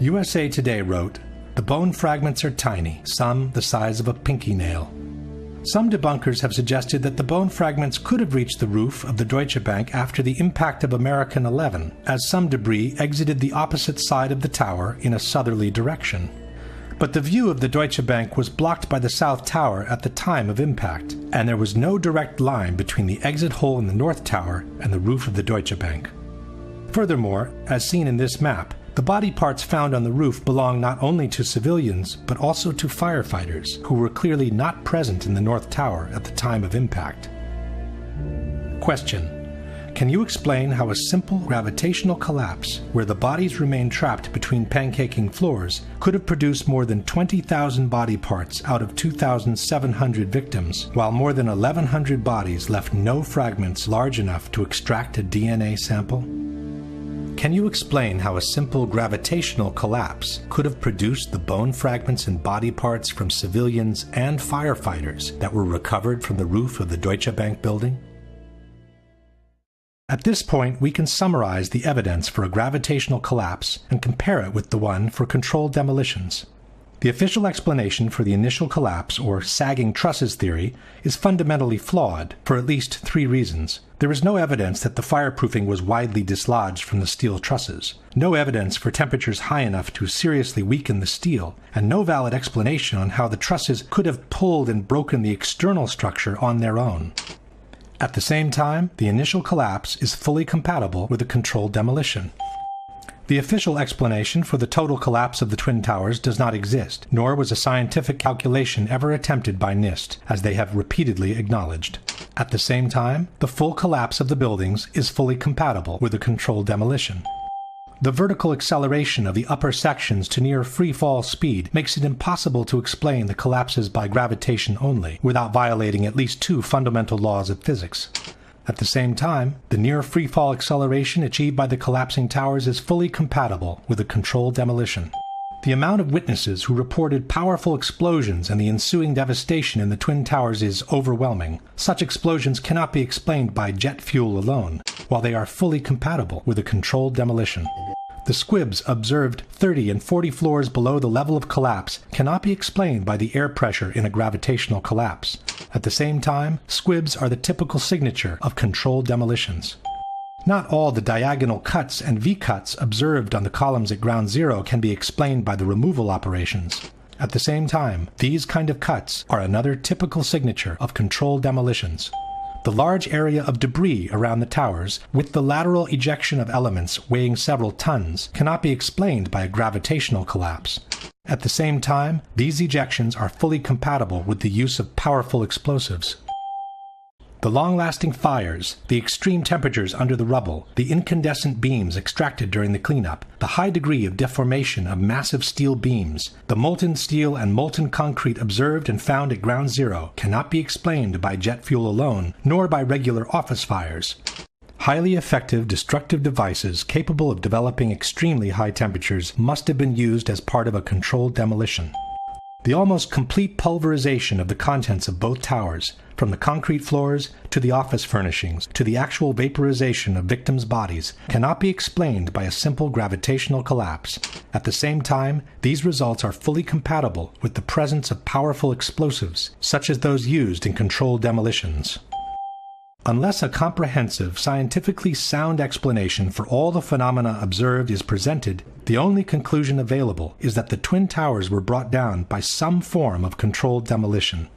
USA Today wrote, "The bone fragments are tiny, some the size of a pinky nail." Some debunkers have suggested that the bone fragments could have reached the roof of the Deutsche Bank after the impact of American 11, as some debris exited the opposite side of the tower in a southerly direction. But the view of the Deutsche Bank was blocked by the South Tower at the time of impact, and there was no direct line between the exit hole in the North Tower and the roof of the Deutsche Bank. Furthermore, as seen in this map, the body parts found on the roof belong not only to civilians, but also to firefighters, who were clearly not present in the North Tower at the time of impact. Question: can you explain how a simple gravitational collapse, where the bodies remain trapped between pancaking floors, could have produced more than 20,000 body parts out of 2,700 victims, while more than 1,100 bodies left no fragments large enough to extract a DNA sample? Can you explain how a simple gravitational collapse could have produced the bone fragments and body parts from civilians and firefighters that were recovered from the roof of the Deutsche Bank building? At this point, we can summarize the evidence for a gravitational collapse and compare it with the one for controlled demolitions. The official explanation for the initial collapse, or sagging trusses theory, is fundamentally flawed for at least 3 reasons. There is no evidence that the fireproofing was widely dislodged from the steel trusses, no evidence for temperatures high enough to seriously weaken the steel, and no valid explanation on how the trusses could have pulled and broken the external structure on their own. At the same time, the initial collapse is fully compatible with a controlled demolition. The official explanation for the total collapse of the Twin Towers does not exist, nor was a scientific calculation ever attempted by NIST, as they have repeatedly acknowledged. At the same time, the full collapse of the buildings is fully compatible with a controlled demolition. The vertical acceleration of the upper sections to near free-fall speed makes it impossible to explain the collapses by gravitation only, without violating at least 2 fundamental laws of physics. At the same time, the near free-fall acceleration achieved by the collapsing towers is fully compatible with a controlled demolition. The amount of witnesses who reported powerful explosions and the ensuing devastation in the Twin Towers is overwhelming. Such explosions cannot be explained by jet fuel alone, while they are fully compatible with a controlled demolition. The squibs observed 30 and 40 floors below the level of collapse cannot be explained by the air pressure in a gravitational collapse. At the same time, squibs are the typical signature of controlled demolitions. Not all the diagonal cuts and V-cuts observed on the columns at Ground Zero can be explained by the removal operations. At the same time, these kind of cuts are another typical signature of controlled demolitions. The large area of debris around the towers, with the lateral ejection of elements weighing several tons, cannot be explained by a gravitational collapse. At the same time, these ejections are fully compatible with the use of powerful explosives. The long-lasting fires, the extreme temperatures under the rubble, the incandescent beams extracted during the cleanup, the high degree of deformation of massive steel beams, the molten steel and molten concrete observed and found at Ground Zero cannot be explained by jet fuel alone, nor by regular office fires. Highly effective destructive devices capable of developing extremely high temperatures must have been used as part of a controlled demolition. The almost complete pulverization of the contents of both towers, from the concrete floors to the office furnishings to the actual vaporization of victims' bodies, cannot be explained by a simple gravitational collapse. At the same time, these results are fully compatible with the presence of powerful explosives, such as those used in controlled demolitions. Unless a comprehensive, scientifically sound explanation for all the phenomena observed is presented, the only conclusion available is that the Twin Towers were brought down by some form of controlled demolition.